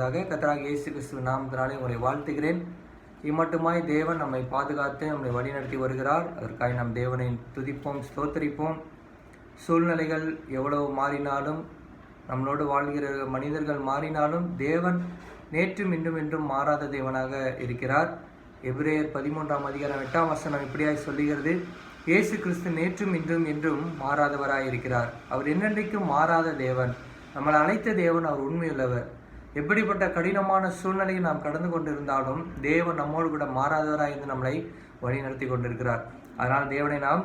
உண்டாவதாக. கர்த்தராகிய இயேசு கிறிஸ்துவின் நாமத்தினாலே உங்களை வாழ்த்துகிறேன். இம்மட்டுமாய் தேவன் நம்மை பாதுகாத்து நம்மை வழிநடத்தி வருகிறார். அதற்காக நம் தேவனை துதிப்போம், ஸ்தோத்தரிப்போம். சூழ்நிலைகள் எவ்வளவு மாறினாலும், நம்மளோடு வாழ்கிற மனிதர்கள் மாறினாலும், தேவன் நேற்றும் இன்றும் என்றும் மாறாத தேவனாக இருக்கிறார். எபிரேயர் 13:8 இப்படியாய் சொல்லுகிறது, இயேசு கிறிஸ்து நேற்றும் இன்றும் என்றும் மாறாதவராய் இருக்கிறார். அவர் என்னென்றைக்கும் மாறாத தேவன். நம்மளை அழைத்த தேவன். அவர் உண்மையுள்ளவர். எப்படிப்பட்ட கடினமான சூழ்நிலையை நாம் கடந்து கொண்டிருந்தாலும் தேவன் நம்மோடு கூட மாறாதவராய் இருந்து நம்மளை வழி நடத்தி கொண்டிருக்கிறார். அதனால் தேவனை நாம்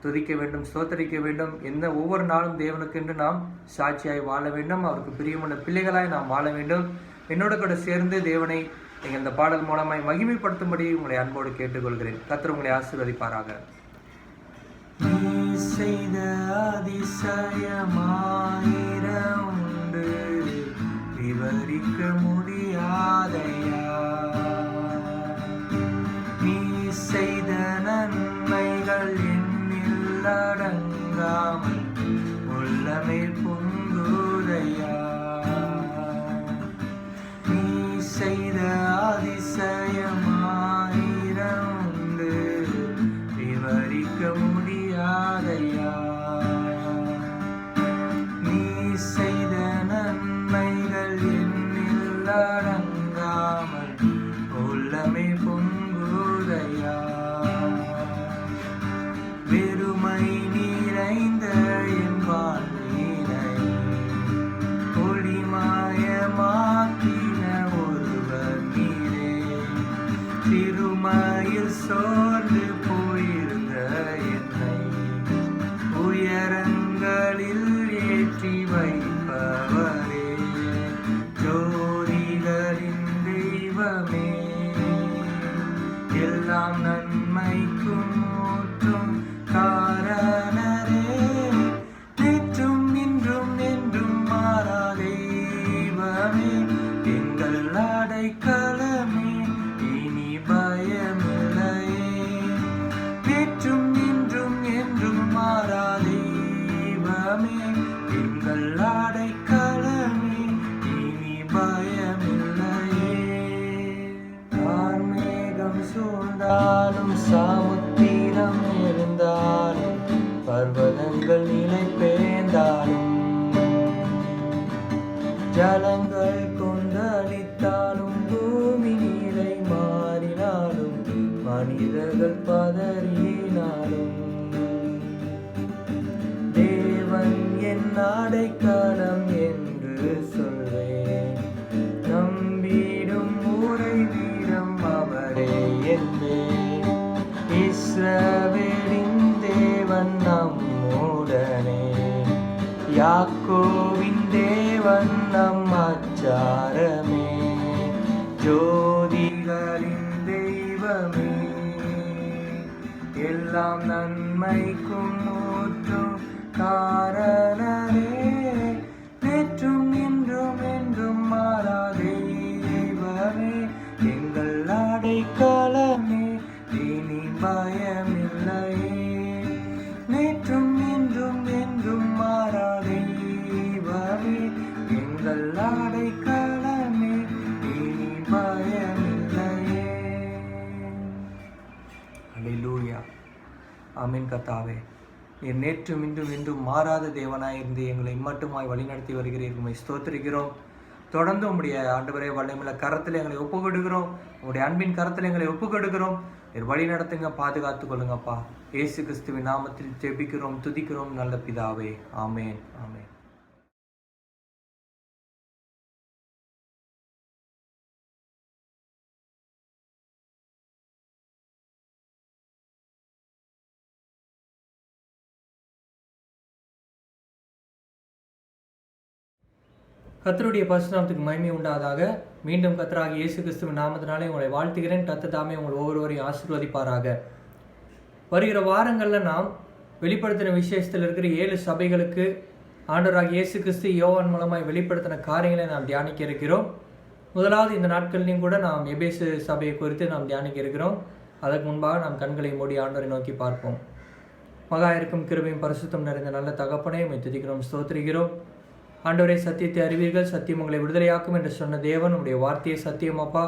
துதிக்க வேண்டும், ஸ்தோத்தரிக்க வேண்டும். ஒவ்வொரு நாளும் தேவனுக்கென்று நாம் சாட்சியாய் வாழ வேண்டும். அவருக்கு பிரியமுள்ள பிள்ளைகளாய் நாம் வாழ வேண்டும். என்னோடு கூட சேர்ந்து தேவனை நீங்கள் இந்த பாடல் மூலமாய் மகிமைப்படுத்தும்படி உங்களை அன்போடு கேட்டுக்கொள்கிறேன். கர்த்தர் உங்களை ஆசீர்வதிப்பாராக. செய்த அதிசயமாயிரம் உண்டு, விவரிக்க முடியாதையா. நீ செய்த நன்மைகள் எண்ணில் அடங்காமல் உள்ளமே பொங்குதையா. நீ செய்த அதிசயமாயிரம் உண்டு, விவரிக்க முடியாதையா. நீ செய்த நன்மைகள் எண்ணில் அடங்காமல் உள்ளமே பொங்குதையா. வெறுமை நிறைந்த என் வாழ்வினை ஒளிமயமாக்கின ஒருவர் நீரே. திருமையில் சோர்ந்து போயிருந்த என்னை உயரங்களில் ஏற்றி வைப்பவரே. ஜோதிகளின் தெய்வமே, எல்லாம் நன்மைக்கும் ஊற்றும் காரணரே. நேற்றும் இன்றும் என்றும் மாறா தெய்வமே, எங்கள் அடைக்கலமே, இனி பயமில்லையே. நேற்றும் இன்றும் என்றும் மாறா தெய்வமே, எங்கள் அடைக்கலமே, இனி பயமில்லையே. ஆன்மீகம் சூழ்ந்தாலும், சமுத்திரம் இருந்தாலும், பர்வதங்கள் நிலை பெயர்ந்தாலும், ஜலங்கள் கொந்தளித்தாலும், பூமி நிலை மாறினாலும், மனிதர்கள் பதறினாலும், தேவன் என் அடைக்கலம் என்று சொல்வேன். நம்பிடும் உரை வீரம் அவரே என்பேன். இஸ்ரவேலின் தேவன் நம்முடனே, யாக்கோவின் தேவன் நம் அச்சாரமே. ஜோதிகளின் தெய்வமே, எல்லாம் நன்மைக்கும் ஊற்றும் காரணரே. நேற்றும் இன்றும் என்றும் மாறா தெய்வமே, எங்கள் அடைக்கலமே, இனி பயமில்லையே. நேற்றும் இன்றும் என்றும் மாறா தெய்வமே, எங்கள் அடைக்கலமே, இனி பயமில்லையே. அல்லேலூயா. ஆமென். கர்த்தாவே, நீர் நேற்றும் இன்றும் என்றும் மாறாத தேவனாயிருந்து எங்களை இம்மட்டுமாய் வழிநடத்தி வருகிறீர். உம்மை ஸ்தோத்திரிக்கிறோம். தொடர்ந்து உம்முடைய ஆண்டவரே வல்லமையுள்ள கரத்தில் எங்களை ஒப்புக்கொடுக்கிறோம். உங்களுடைய அன்பின் கரத்தில் எங்களை ஒப்புக்கொடுக்கிறோம். நீர் வழி நடத்துங்க, பாதுகாத்து கொள்ளுங்கப்பா. இயேசு கிறிஸ்துவின் நாமத்தில் ஜெபிக்கிறோம், துதிக்கிறோம் நல்ல பிதாவே. ஆமென், ஆமென். கர்த்தருடைய பரிசுத்த நாமத்துக்கு மகிமை உண்டாதாக. மீண்டும் கர்த்தராகிய இயேசு கிறிஸ்துவின் நாமத்தினாலே உங்களை வாழ்த்துகிறேன். கர்த்தர் தாமே உங்கள் ஒவ்வொருவரையும் ஆசீர்வதிப்பாராக. வருகிற வாரங்களில் நாம் வெளிப்படுத்தின விசேஷத்தில் இருக்கிற 7 சபைகளுக்கு ஆண்டவராகிய இயேசு கிறிஸ்து யோவான் மூலமாய் வெளிப்படுத்தின காரியங்களை நாம் தியானிக்க இருக்கிறோம். முதலாவது இந்த நாட்களிலும் கூட நாம் எபேசு சபையை குறித்து நாம் தியானிக்க இருக்கிறோம். அதற்கு முன்பாக நாம் கண்களை மூடி ஆண்டவரை நோக்கி பார்ப்போம். மகா இருக்கும் கிருபையும் பரிசுத்தம் நிறைந்த நல்ல தகப்பனே, உம்மை துதிக்கிறோம், ஸ்தோத்திரிக்கிறோம். ஆண்டவரே, சத்தியத்தை அறிவீர்கள், சத்தியம் உங்களை விடுதலையாக்கும் என்று சொன்ன தேவன் உடைய வார்த்தையை சத்தியம் அப்பா.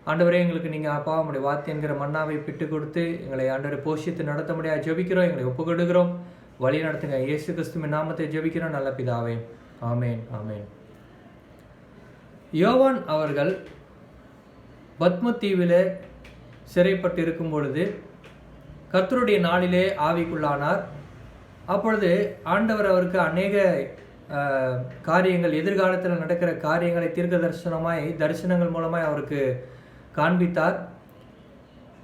ஆண்டவரே, எங்களுக்கு நீங்கள் அப்பா உங்களுடைய வார்த்தை என்கிற மன்னாவை பிட்டு கொடுத்து எங்களை ஆண்டவரை போஷித்து நடத்த முடியாது ஜெபிக்கிறோம். எங்களை ஒப்புக்கொடுக்கிறோம், வழி நடத்துங்க. இயேசு கிறிஸ்துவின் நாமத்தை ஜெபிக்கிறோம் நல்ல பிதாவே, ஆமேன் ஆமேன். யோவான் அவர்கள் பத்ம தீவிலே சிறைப்பட்டு இருக்கும் பொழுது கர்த்தருடைய நாளிலே ஆவிக்குள்ளானார். அப்பொழுது ஆண்டவர் அவருக்கு அநேக காரியங்கள், எதிர்காலத்தில் நடக்கிற காரியங்களை தீர்க்க தரிசனங்கள் மூலமாய் அவருக்கு காண்பித்தார்.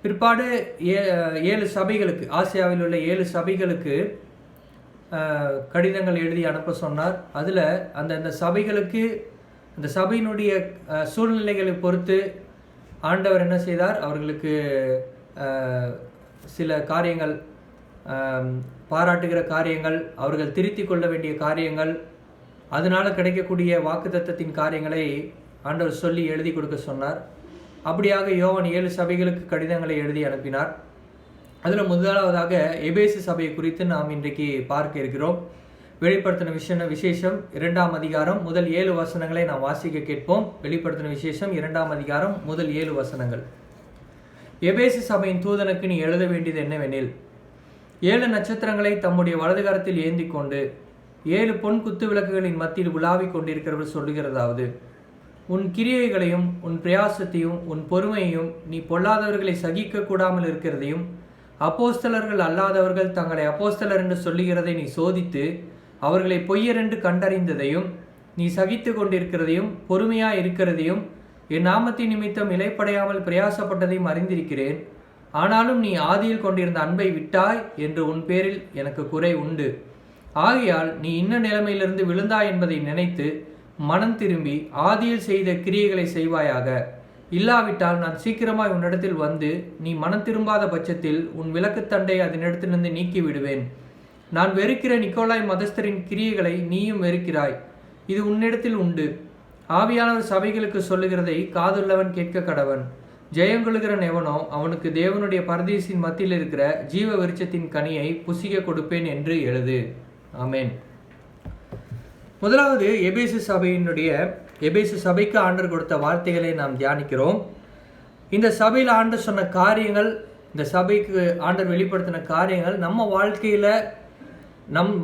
பிற்பாடு 7 சபைகளுக்கு, ஆசியாவில் உள்ள 7 சபைகளுக்கு கடிதங்கள் எழுதி அனுப்ப சொன்னார். அதில் அந்த சபைகளுக்கு, அந்த சபையினுடைய சூழ்நிலைகளை பொறுத்து ஆண்டவர் என்ன செய்தார், அவர்களுக்கு சில காரியங்கள், பாராட்டுகிற காரியங்கள், அவர்கள் திருத்தி கொள்ள வேண்டிய காரியங்கள், அதனால் கிடைக்கக்கூடிய வாக்குத்தத்தத்தின் காரியங்களை ஆண்டவர் சொல்லி எழுதி கொடுக்க சொன்னார். அப்படியாக யோவான் 7 சபைகளுக்கு கடிதங்களை எழுதி அனுப்பினார். அதில் முதலாவதாக எபேசு சபையை குறித்து நாம் இன்றைக்கு பார்க்க இருக்கிறோம். வெளிப்படுத்தின விசேஷம் 2ஆம் அதிகாரம் முதல் 7 வசனங்களை நாம் வாசிக்க கேட்போம். வெளிப்படுத்தின விசேஷம் 2ஆம் அதிகாரம் முதல் 7 வசனங்கள். எபேசு சபையின் தூதனுக்கு நீ எழுத வேண்டியது என்னவெனில், 7 நட்சத்திரங்களை தம்முடைய வலது கரத்தில் ஏந்தி கொண்டு 7 பொன் குத்து விளக்குகளின் மத்தியில் உலாவிக் கொண்டிருக்கிறவர் சொல்லுகிறதாவது, உன் கிரியைகளையும் உன் பிரயாசத்தையும் உன் பொறுமையையும் நீ பொல்லாதவர்களை சகிக்க கூடாமல் இருக்கிறதையும் அப்போஸ்தலர்கள் அல்லாதவர்கள் தங்களை அப்போஸ்தலர் என்று சொல்லுகிறதை நீ சோதித்து அவர்களை பொய்யர் என்று கண்டறிந்ததையும் நீ சகித்து கொண்டிருக்கிறதையும் பொறுமையாக இருக்கிறதையும் என் நாமத்தின் நிமித்தம் இலைப்படையாமல் பிரயாசப்பட்டதையும் அறிந்திருக்கிறேன். ஆனாலும் நீ ஆதியில் கொண்டிருந்த அன்பை விட்டாய் என்று உன் பேரில் எனக்கு குறை உண்டு. ஆகையால் நீ இன்ன நிலைமையிலிருந்து விழுந்தாய் என்பதை நினைத்து மனம் திரும்பி ஆதியில் செய்த கிரியைகளை செய்வாயாக. இல்லாவிட்டால் நான் சீக்கிரமாய் உன்னிடத்தில் வந்து நீ மனம் திரும்பாத பட்சத்தில் உன் விளக்குத்தண்டை அதனிடத்திலிருந்து நீக்கி விடுவேன். நான் வெறுக்கிற நிக்கோலாய் மதஸ்தரின் கிரியைகளை நீயும் வெறுக்கிறாய், இது உன்னிடத்தில் உண்டு. ஆவியானவர் சபைகளுக்கு சொல்லுகிறதை காதுள்ளவன் கேட்க கடவன். ஜெயங்கொள்கிறன் எவனோ அவனுக்கு தேவனுடைய பரதீசின் மத்தியில் இருக்கிற ஜீவ விருட்சத்தின் கனியை புசிக்க கொடுப்பேன் என்று எழுது. ஆமேன். முதலாவது எபேசு சபைக்கு ஆண்டவர் கொடுத்த வார்த்தைகளை நாம் தியானிக்கிறோம். இந்த சபையில் ஆண்டவர் சொன்ன காரியங்கள், இந்த சபைக்கு ஆண்டவர் வெளிப்படுத்தின காரியங்கள் நம்ம வாழ்க்கையில்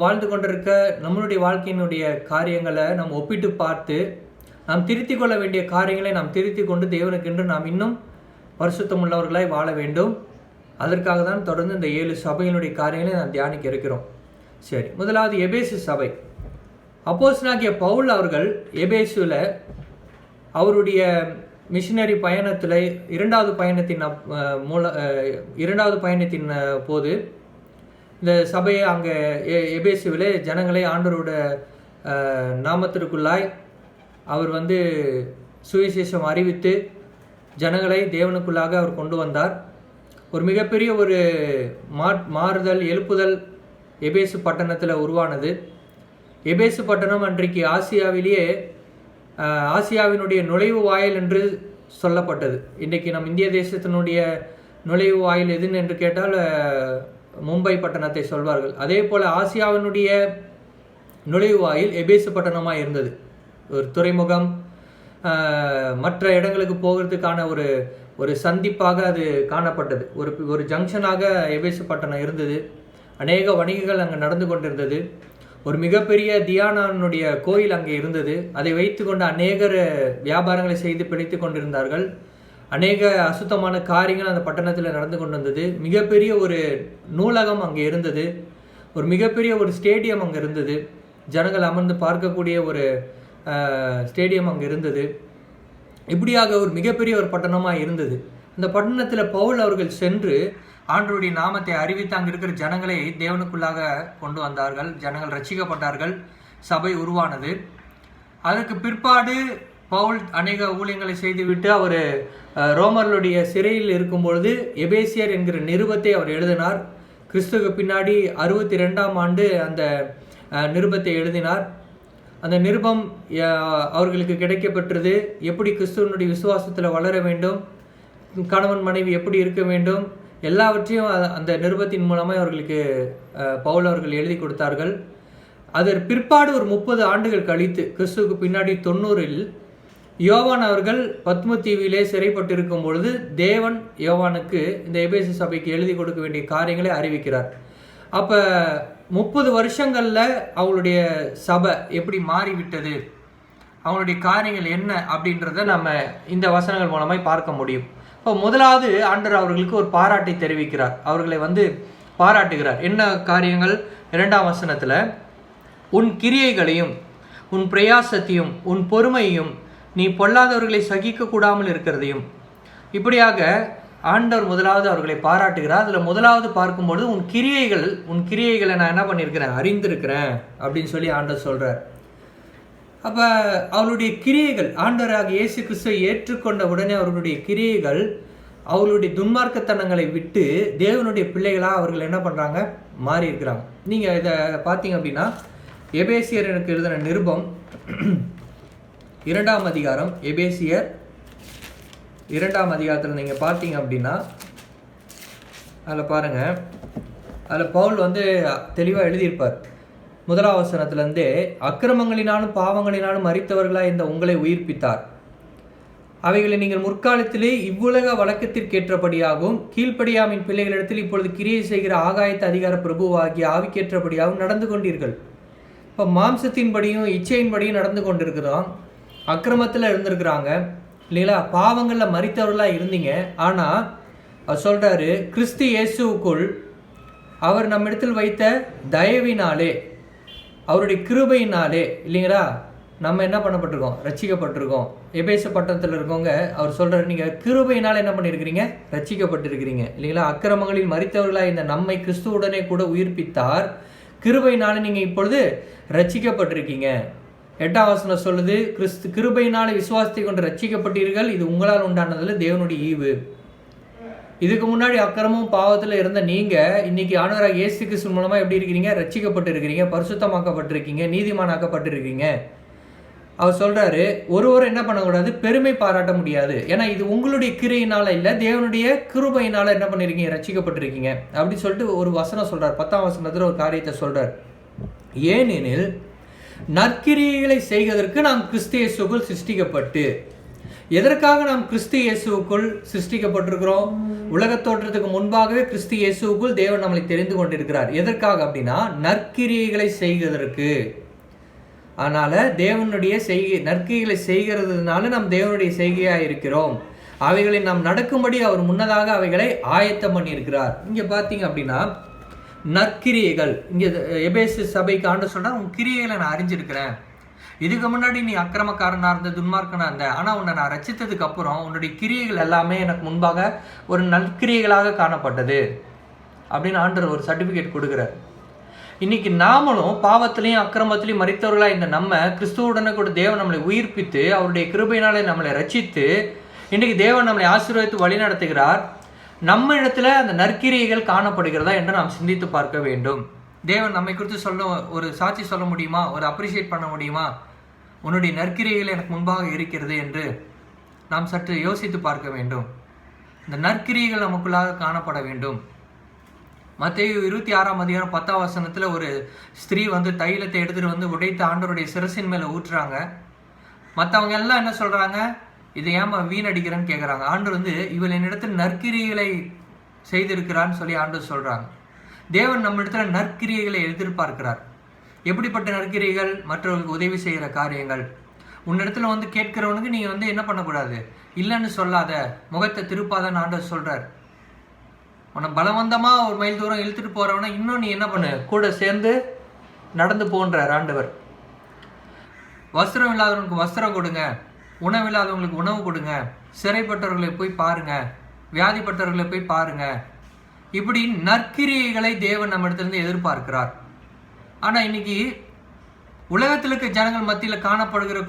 வாழ்ந்து கொண்டிருக்க நம்மளுடைய வாழ்க்கையினுடைய காரியங்களை நாம் ஒப்பிட்டு பார்த்து நாம் திருத்தி கொள்ள வேண்டிய காரியங்களை நாம் திருத்தி கொண்டு தேவனுக்கென்று நாம் இன்னும் பரிசுத்தம் உள்ளவர்களாய் வாழ வேண்டும். அதற்காக தான் தொடர்ந்து இந்த 7 சபையினுடைய காரியங்களை நாம் தியானிக்க இருக்கிறோம். சரி, முதலாவது எபேசு சபை. அப்போஸ்தலனாகிய பவுல் அவர்கள் எபேசுவில் அவருடைய மிஷினரி பயணத்தில் இரண்டாவது பயணத்தின் போது இந்த சபையை அங்கே எபேசுவில் ஜனங்களை ஆண்டவரோட நாமத்திற்குள்ளாய் அவர் சுவிசேஷம் அறிவித்து ஜனங்களை தேவனுக்குள்ளாக அவர் கொண்டு வந்தார். ஒரு மிகப்பெரிய ஒரு மாறுதல், எழுப்புதல் எபேசு பட்டணத்தில் உருவானது. எபேசு பட்டணம் அன்றைக்கு ஆசியாவினுடைய நுழைவு வாயில் என்று சொல்லப்பட்டது. இன்றைக்கு நம் இந்திய தேசத்தினுடைய நுழைவு வாயில் எதுன்னு என்று கேட்டால் மும்பை பட்டணத்தை சொல்வார்கள். அதே போல் ஆசியாவினுடைய நுழைவு வாயில் எபேசு பட்டணமாக இருந்தது. ஒரு துறைமுகம், மற்ற இடங்களுக்கு போகிறதுக்கான ஒரு சந்திப்பாக அது காணப்பட்டது. ஒரு ஜங்ஷனாக எபேசு பட்டணம் இருந்தது. அநேக வணிகங்கள் அங்கே நடந்து கொண்டிருந்தது. ஒரு மிகப்பெரிய தியானானுடைய கோயில் அங்கே இருந்தது. அதை வைத்து கொண்டு அநேகர் வியாபாரங்களை செய்து பிழைத்து கொண்டிருந்தார்கள். அநேக அசுத்தமான காரியங்கள் அந்த பட்டணத்தில் நடந்து கொண்டு வந்தது. மிகப்பெரிய ஒரு நூலகம் அங்கே இருந்தது. ஒரு மிகப்பெரிய ஒரு ஸ்டேடியம் அங்கே இருந்தது. ஜனங்கள் அமர்ந்து பார்க்கக்கூடிய ஒரு ஸ்டேடியம் அங்கே இருந்தது. இப்படியாக ஒரு மிகப்பெரிய ஒரு பட்டணமாக இருந்தது. அந்த பட்டணத்தில் பவுல் அவர்கள் சென்று ஆண்டவருடைய நாமத்தை அறிவித்து அங்கே இருக்கிற ஜனங்களை தேவனுக்குள்ளாக கொண்டு வந்தார்கள். ஜனங்கள் ரட்சிக்கப்பட்டார்கள். சபை உருவானது. அதற்கு பிற்பாடு பவுல் அநேக ஊழியங்களை செய்துவிட்டு அவர் ரோமர்களுடைய சிறையில் இருக்கும் பொழுது எபேசியர் என்கிற நிருபத்தை அவர் எழுதினார். கிறிஸ்துவுக்கு பின்னாடி 62ஆம் ஆண்டு அந்த நிருபத்தை எழுதினார். அந்த நிருபம் அவர்களுக்கு கிடைக்கப்பெற்றது. எப்படி கிறிஸ்துவனுடைய விசுவாசத்தில் வளர வேண்டும், கணவன் மனைவி எப்படி இருக்க வேண்டும், எல்லாவற்றையும் அந்த நிருபத்தின் மூலமாக அவர்களுக்கு பவுல் அவர்கள் எழுதி கொடுத்தார்கள். அதற்கு பிற்பாடு ஒரு 30 ஆண்டுகள் கழித்து கிறிஸ்துவுக்கு பின்னாடி 90ல் யோவான் அவர்கள் பத்ம தீவிலே சிறைப்பட்டிருக்கும் பொழுது தேவன் யோவானுக்கு இந்த எபேசு சபைக்கு எழுதி கொடுக்க வேண்டிய காரியங்களை அறிவிக்கிறார். அப்போ 30 வருஷங்களில் அவங்களுடைய சபை எப்படி மாறிவிட்டது, அவங்களுடைய காரியங்கள் என்ன அப்படின்றத நம்ம இந்த வசனங்கள் மூலமாய் பார்க்க முடியும். இப்போ முதலாவது ஆண்டவர் அவர்களுக்கு ஒரு பாராட்டை தெரிவிக்கிறார், அவர்களை பாராட்டுகிறார். என்ன காரியங்கள்? 2ஆம் வசனத்தில், உன் கிரியைகளையும் உன் பிரயாசத்தையும் உன் பொறுமையையும் நீ பொல்லாதவர்களை சகிக்க கூடாமல் இருக்கிறதையும். இப்படியாக ஆண்டவர் முதலாவது அவர்களை பாராட்டுகிறார். அதில் முதலாவது பார்க்கும்பொழுது உன் கிரியைகளை நான் என்ன பண்ணியிருக்கிறேன், அறிந்திருக்கிறேன் அப்படின்னு சொல்லி ஆண்டவர் சொல்கிறார். அப்போ அவருடைய கிரியைகள், ஆண்டவராக இயேசு கிறிஸ்துவை ஏற்றுக்கொண்ட உடனே அவர்களுடைய கிரியைகள் அவர்களுடைய துன்மார்க்கத்தனங்களை விட்டு தேவனுடைய பிள்ளைகளாக அவர்கள் என்ன பண்ணுறாங்க, மாறி இருக்கிறாங்க. நீங்கள் இதை பார்த்தீங்க அப்படின்னா எபேசியருக்கு எழுதின நிருபம் 2ஆம் அதிகாரம், எபேசியர் 2ஆம் அதிகாரத்தில் நீங்கள் பார்த்தீங்க அப்படின்னா அதில் பாருங்கள், அதில் பவுல் தெளிவாக எழுதியிருப்பார். 1ஆம் வசனத்திலேருந்தே, அக்கிரமங்களினாலும் பாவங்களினாலும் மரித்தவர்களாக இந்த உங்களை உயிர்ப்பித்தார். அவைகளை நீங்கள் முற்காலத்திலே இவ்வுலக வழக்கத்திற்கேற்றபடியாகவும் கீழ்ப்படியாமின் பிள்ளைகளிடத்தில் இப்பொழுது கிரியை செய்கிற ஆகாயத்து அதிகார பிரபுவாகிய ஆவிக்கேற்றபடியாகவும் நடந்து கொண்டீர்கள். இப்போ மாம்சத்தின்படியும் இச்சையின்படியும் நடந்து கொண்டிருக்கிறோம். அக்கிரமத்தில் இருந்திருக்கிறாங்க இல்லைங்களா, பாவங்களில் மரித்தவர்களாக இருந்தீங்க. ஆனால் அவர் சொல்கிறாரு, கிறிஸ்து இயேசுவுக்குள் அவர் நம்மிடத்தில் வைத்த தயவினாலே, அவருடைய கிருபையினாலே இல்லைங்களா, நம்ம என்ன பண்ணப்பட்டிருக்கோம், ரட்சிக்கப்பட்டிருக்கோம். எபேசு பட்டணத்தில் இருக்கவங்க அவர் சொல்கிறார், நீங்கள் கிருபையினால் என்ன பண்ணியிருக்கிறீங்க, ரட்சிக்கப்பட்டிருக்கிறீங்க இல்லைங்களா. அக்கிரமங்களில் மரித்தவர்களாக இந்த நம்மை கிறிஸ்துவுடனே கூட உயிர்ப்பித்தார். கிருபையினால நீங்கள் இப்பொழுது ரட்சிக்கப்பட்டிருக்கீங்க. 8ஆம் வசனம் சொல்லுது, கிருபையினால விசுவாசத்தை கொண்டு ரட்சிக்கப்பட்டீர்கள், இது உங்களால் உண்டானதில் தேவனுடைய ஈவு. இதுக்கு முன்னாடி அக்கிரமும் பாவத்தில் இருந்த நீங்கள் இன்னைக்கு ஆண்டவராக இயேசு கிறிஸ்து மூலமாக எப்படி இருக்கிறீங்க, ரட்சிக்கப்பட்டு இருக்கிறீங்க, பரிசுத்தமாக்கப்பட்டிருக்கீங்க, நீதிமானாக்கப்பட்டிருக்கீங்க. அவர் சொல்கிறாரு, ஒருவரும் என்ன பண்ணக்கூடாது, பெருமை பாராட்ட முடியாது. ஏன்னா இது உங்களுடைய கிரியினால் இல்லை, தேவனுடைய கிருபையினால் என்ன பண்ணியிருக்கீங்க, ரட்சிக்கப்பட்டிருக்கீங்க அப்படி சொல்லிட்டு ஒரு வசனம் சொல்கிறார். 10ஆம் வசனத்தில் ஒரு காரியத்தை சொல்கிறார். ஏனெனில் நற்கிரியைகளை செய்வதற்கு நாம் கிறிஸ்து இயேசுவுக்குள் சிருஷ்டிக்கப்பட்டு. எதற்காக நாம் கிறிஸ்து இயேசுவுக்குள் சிருஷ்டிக்கப்பட்டிருக்கிறோம்? உலகத் தோற்றத்துக்கு முன்பாகவே கிறிஸ்து இயேசுவுக்குள் தேவன் நம்மளை தெரிந்து கொண்டிருக்கிறார். எதற்காக அப்படின்னா நற்கிரியைகளை செய்வதற்கு. அதனால தேவனுடைய நற்கிரியைகளை செய்கிறதுனால நாம் தேவனுடைய செய்கையாக இருக்கிறோம். அவைகளை நாம் நடக்கும்படி அவர் முன்னதாக அவைகளை ஆயத்தம் பண்ணியிருக்கிறார். இங்கே பார்த்தீங்க அப்படின்னா நற்கிரியைகள், இங்கே எபேசு சபைக்கு ஆண்டு சொன்னால், உன் கிரியைகளை நான் அறிஞ்சிருக்கிறேன். இதுக்கு முன்னாடி நீ அக்கிரமக்காரனா இருந்த, துன்மார்க்கனா இருந்த, ஆனால் உன்னை நான் ரட்சித்ததுக்கு அப்புறம் உன்னுடைய கிரியைகள் எல்லாமே எனக்கு முன்பாக ஒரு நற்கிரியைகளாக காணப்பட்டது அப்படின்னு ஆண்டவர் ஒரு சர்டிஃபிகேட் கொடுக்குறார். இன்னைக்கு நாமளும் பாவத்திலையும் அக்கிரமத்திலையும் மரித்தவர்களாக இந்த நம்ம கிறிஸ்துவுடனே கூட தேவன் நம்மளை உயிர்ப்பித்து அவருடைய கிருபையினாலே நம்மளை ரட்சித்து இன்றைக்கு தேவன் நம்மளை ஆசீர்வதித்து வழி நடத்துகிறார். நம்ம இடத்துல அந்த நற்கிரியைகள் காணப்படுகிறதா என்று நாம் சிந்தித்து பார்க்க வேண்டும். தேவன் நம்மை குறித்து ஒரு சாட்சி சொல்ல முடியுமா, ஒரு அப்ரிஷியேட் பண்ண முடியுமா, உன்னுடைய நற்கிரியைகள் எனக்கு முன்பாக இருக்கிறது என்று நாம் சற்று யோசித்து பார்க்க வேண்டும். இந்த நற்கிரியைகள் நமக்குள்ளாக காணப்பட வேண்டும். மத்தேயு 26ஆம் அதிகாரம் 10ஆம் வசனத்தில் ஒரு ஸ்திரீ தைலத்தை எடுத்துகிட்டு உடைத்து ஆண்டவருடைய சிரசின் மேலே ஊற்றுறாங்க. மற்றவங்க எல்லாம் என்ன சொல்கிறாங்க, இதை ஏமா வீணடிக்கிறேன்னு கேட்குறாங்க. ஆண்டவர் இவள் என்னிடத்தில் நற்கிரியைகளை செய்திருக்கிறான்னு சொல்லி ஆண்டவர் சொல்கிறாங்க. தேவன் நம்ம இடத்துல நற்கிரியைகளை எதிர்பார்க்கிறார். எப்படிப்பட்ட நற்கிரியைகள்? மற்றவர்களுக்கு உதவி செய்கிற காரியங்கள். உன்னிடத்துல கேட்கிறவனுக்கு நீங்கள் என்ன பண்ணக்கூடாது, இல்லைன்னு சொல்லாத, முகத்தை திருப்பாதன்னு ஆண்டவர் சொல்கிறார். உன்னை பலவந்தமாக ஒரு மைல் தூரம் இழுத்துட்டு போகிறவனை இன்னும் நீ என்ன பண்ணு, கூட சேர்ந்து நடந்து போன்றார் ஆண்டவர். வஸ்திரம் இல்லாதவனுக்கு வஸ்திரம் கொடுங்க, உணவு இல்லாதவங்களுக்கு உணவு கொடுங்க, சிறைப்பட்டவர்களை போய் பாருங்க, வியாதிப்பட்டவர்களை போய் பாருங்க. இப்படி நற்கிரியைகளை தேவன் நம்ம இடத்துலேருந்து எதிர்பார்க்கிறார். ஆனால் இன்னைக்கு உலகத்தில் இருக்க ஜனங்கள் மத்தியில் காணப்படுகிற